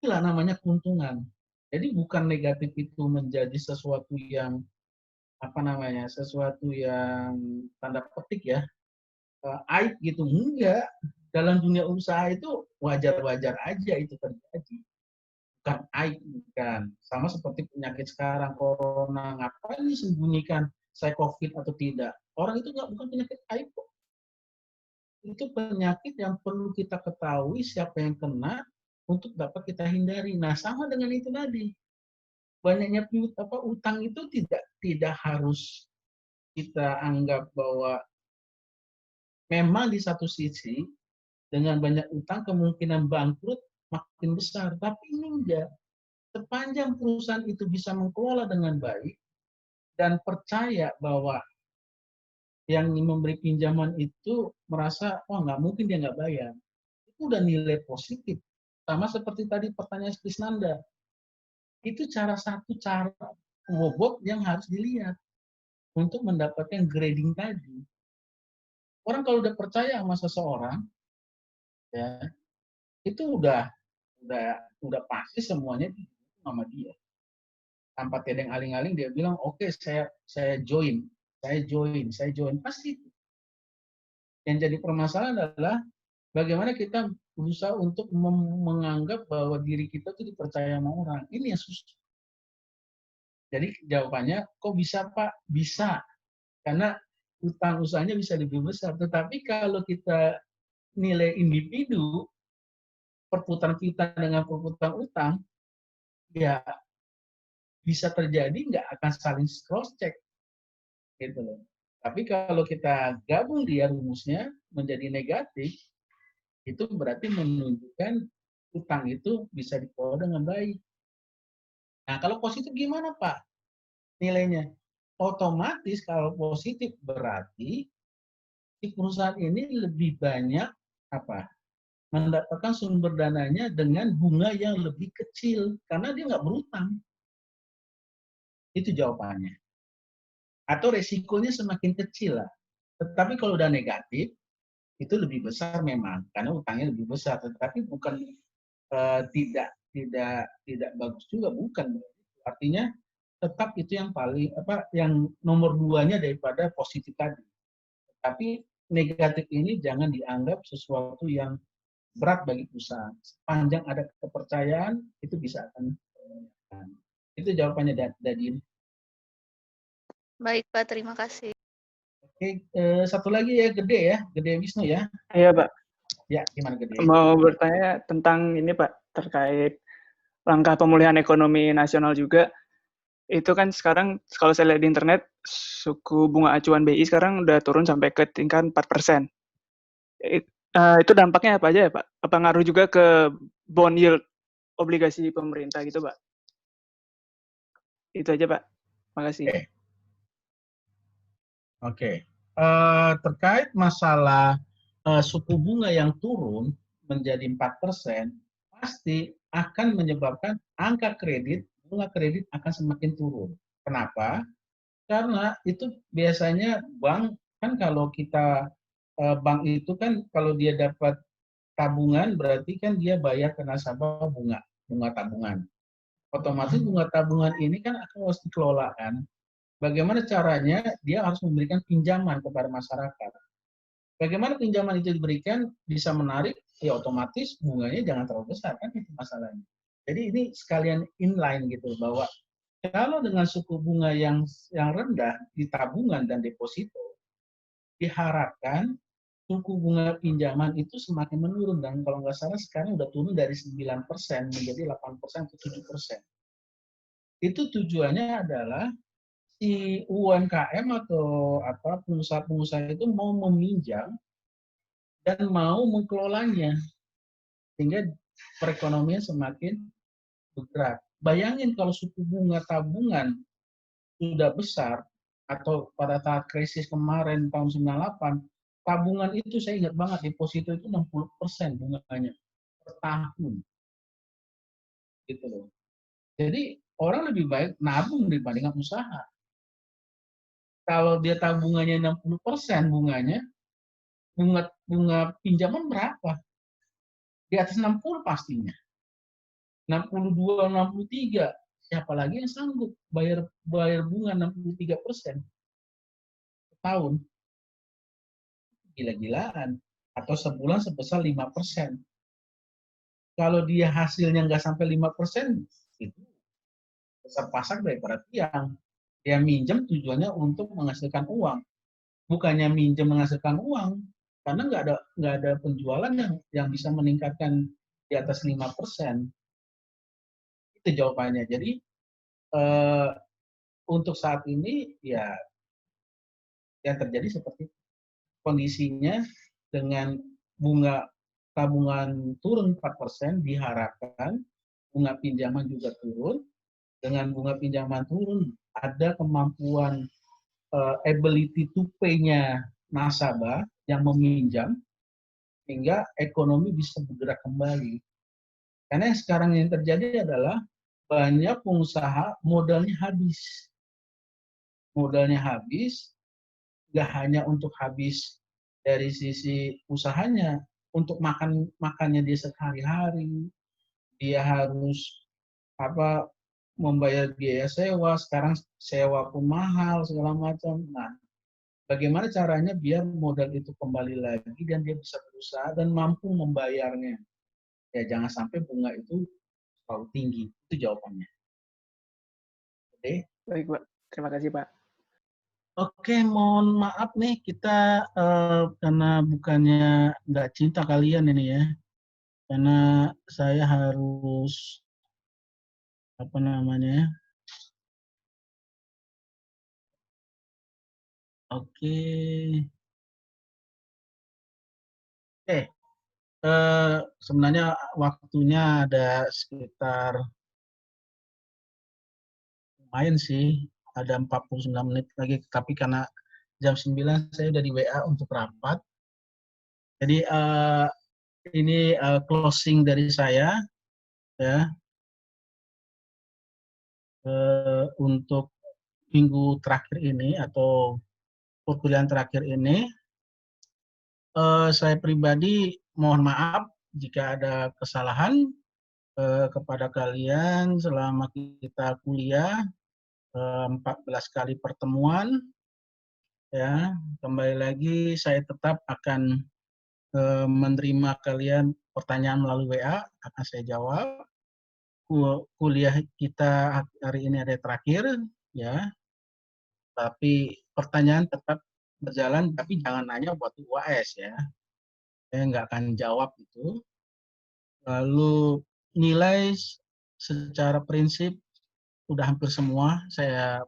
Itulah namanya keuntungan. Jadi bukan negatif itu menjadi sesuatu yang sesuatu yang tanda petik ya aib gitu, enggak. Dalam dunia usaha itu wajar-wajar aja itu terjadi, bukan aib, bukan. Sama seperti penyakit sekarang corona, ngapain disembunyikan saya COVID atau tidak? Orang itu bukan penyakit aib kok. Itu penyakit yang perlu kita ketahui siapa yang kena untuk dapat kita hindari. Nah, sama dengan itu tadi. Banyaknya utang itu tidak harus kita anggap bahwa memang di satu sisi dengan banyak utang kemungkinan bangkrut makin besar, tapi ini enggak. Sepanjang perusahaan itu bisa mengelola dengan baik dan percaya bahwa yang memberi pinjaman itu merasa, oh nggak mungkin dia nggak bayar. Itu udah nilai positif. Sama seperti tadi pertanyaan Krisnanda. Itu satu cara bobot yang harus dilihat untuk mendapatkan grading tadi. Orang kalau udah percaya sama seseorang, ya itu udah pasti semuanya sama dia. Tanpa tedeng aling-aling dia bilang, oke, saya join pasti. Yang jadi permasalahan adalah bagaimana kita berusaha untuk menganggap bahwa diri kita itu dipercaya sama orang. Ini yang susah. Jadi jawabannya, kok bisa Pak? Bisa. Karena utang usahanya bisa lebih besar. Tetapi kalau kita nilai individu, perputaran kita dengan perputaran utang, ya bisa terjadi nggak akan saling cross check gitu loh. Tapi kalau kita gabung dia rumusnya menjadi negatif, itu berarti menunjukkan utang itu bisa dikelola dengan baik. Nah, kalau positif gimana Pak nilainya? Otomatis kalau positif berarti si perusahaan ini lebih banyak apa? Mendapatkan sumber dananya dengan bunga yang lebih kecil karena dia nggak berutang. Itu jawabannya. Atau resikonya semakin kecil lah. Tetapi kalau udah negatif, itu lebih besar memang karena utangnya lebih besar. Tetapi bukan tidak bagus juga, bukan. Artinya tetap itu yang paling yang nomor 2-nya daripada positif tadi. Tapi negatif ini jangan dianggap sesuatu yang berat bagi perusahaan. Sepanjang ada kepercayaan itu bisa akan. Itu jawabannya Dadin. Baik, Pak. Terima kasih. Oke, satu lagi ya, Gede Wisnu ya. Iya, Pak. Ya, gimana Gede? Mau bertanya tentang ini, Pak, terkait langkah pemulihan ekonomi nasional juga. Itu kan sekarang kalau saya lihat di internet, suku bunga acuan BI sekarang udah turun sampai ke tingkat 4%. Itu dampaknya apa aja ya, Pak? Apa ngaruh juga ke bond yield obligasi pemerintah gitu, Pak? Itu aja, Pak. Makasih. Oke. Terkait masalah suku bunga yang turun menjadi 4%, pasti akan menyebabkan angka kredit, bunga kredit akan semakin turun. Kenapa? Karena itu biasanya bank, kan kalau kita bank itu kan kalau dia dapat tabungan berarti kan dia bayar ke nasabah bunga tabungan. Otomatis bunga tabungan ini kan akan harus dikelola kan. Bagaimana caranya dia harus memberikan pinjaman kepada masyarakat. Bagaimana pinjaman itu diberikan bisa menarik, ya otomatis bunganya jangan terlalu besar kan itu masalahnya. Jadi ini sekalian inline gitu bahwa kalau dengan suku bunga yang rendah di tabungan dan deposito, diharapkan suku bunga pinjaman itu semakin menurun dan kalau nggak salah sekarang udah turun dari 9% menjadi 8% ke 7%. Itu tujuannya adalah si UMKM atau pengusaha-pengusaha itu mau meminjam dan mau mengelolanya sehingga perekonomian semakin bergerak. Bayangin kalau suku bunga tabungan sudah besar atau pada saat krisis kemarin tahun 98, tabungan itu saya ingat banget deposito itu 60% bunganya per tahun. Gitu loh. Jadi orang lebih baik nabung dibandingkan usaha. Kalau dia tabungannya 60% bunganya, bunga pinjaman berapa? Di atas 60 pastinya. 62, 63. Siapa lagi yang sanggup bayar bunga 63% per tahun? Gila-gilaan. Atau sebulan sebesar 5%. Kalau dia hasilnya nggak sampai 5%, itu besar pasak daripada tiang. Dia minjem tujuannya untuk menghasilkan uang. Bukannya minjem menghasilkan uang, karena nggak ada penjualan yang bisa meningkatkan di atas 5%. Itu jawabannya. Jadi untuk saat ini ya yang terjadi seperti kondisinya dengan bunga tabungan turun 4%, diharapkan bunga pinjaman juga turun. Dengan bunga pinjaman turun, ada kemampuan ability to pay-nya nasabah yang meminjam, sehingga ekonomi bisa bergerak kembali. Karena yang sekarang yang terjadi adalah banyak pengusaha modalnya habis. Modalnya habis, nggak hanya untuk habis dari sisi usahanya, untuk makannya dia sehari-hari, dia harus membayar biaya sewa, sekarang sewa pun mahal segala macam. Nah, bagaimana caranya biar modal itu kembali lagi dan dia bisa berusaha dan mampu membayarnya? Ya jangan sampai bunga itu terlalu tinggi. Itu jawabannya. Oke. Baik, Pak. Terima kasih, Pak. Oke, mohon maaf nih kita karena bukannya nggak cinta kalian ini ya, karena saya harus apa namanya? Oke, sebenarnya waktunya ada sekitar lumayan sih, ada 49 menit lagi, tapi karena jam 9 saya udah di WA untuk rapat. Jadi ini closing dari saya ya untuk minggu terakhir ini atau perkuliahan terakhir ini. Saya pribadi mohon maaf jika ada kesalahan kepada kalian selama kita kuliah 14 kali pertemuan ya. Kembali lagi saya tetap akan menerima kalian pertanyaan melalui WA, akan saya jawab. Kuliah kita hari ini ada terakhir ya, tapi pertanyaan tetap berjalan, tapi jangan nanya buat UAS ya, saya nggak akan jawab itu. Lalu nilai secara prinsip udah hampir semua saya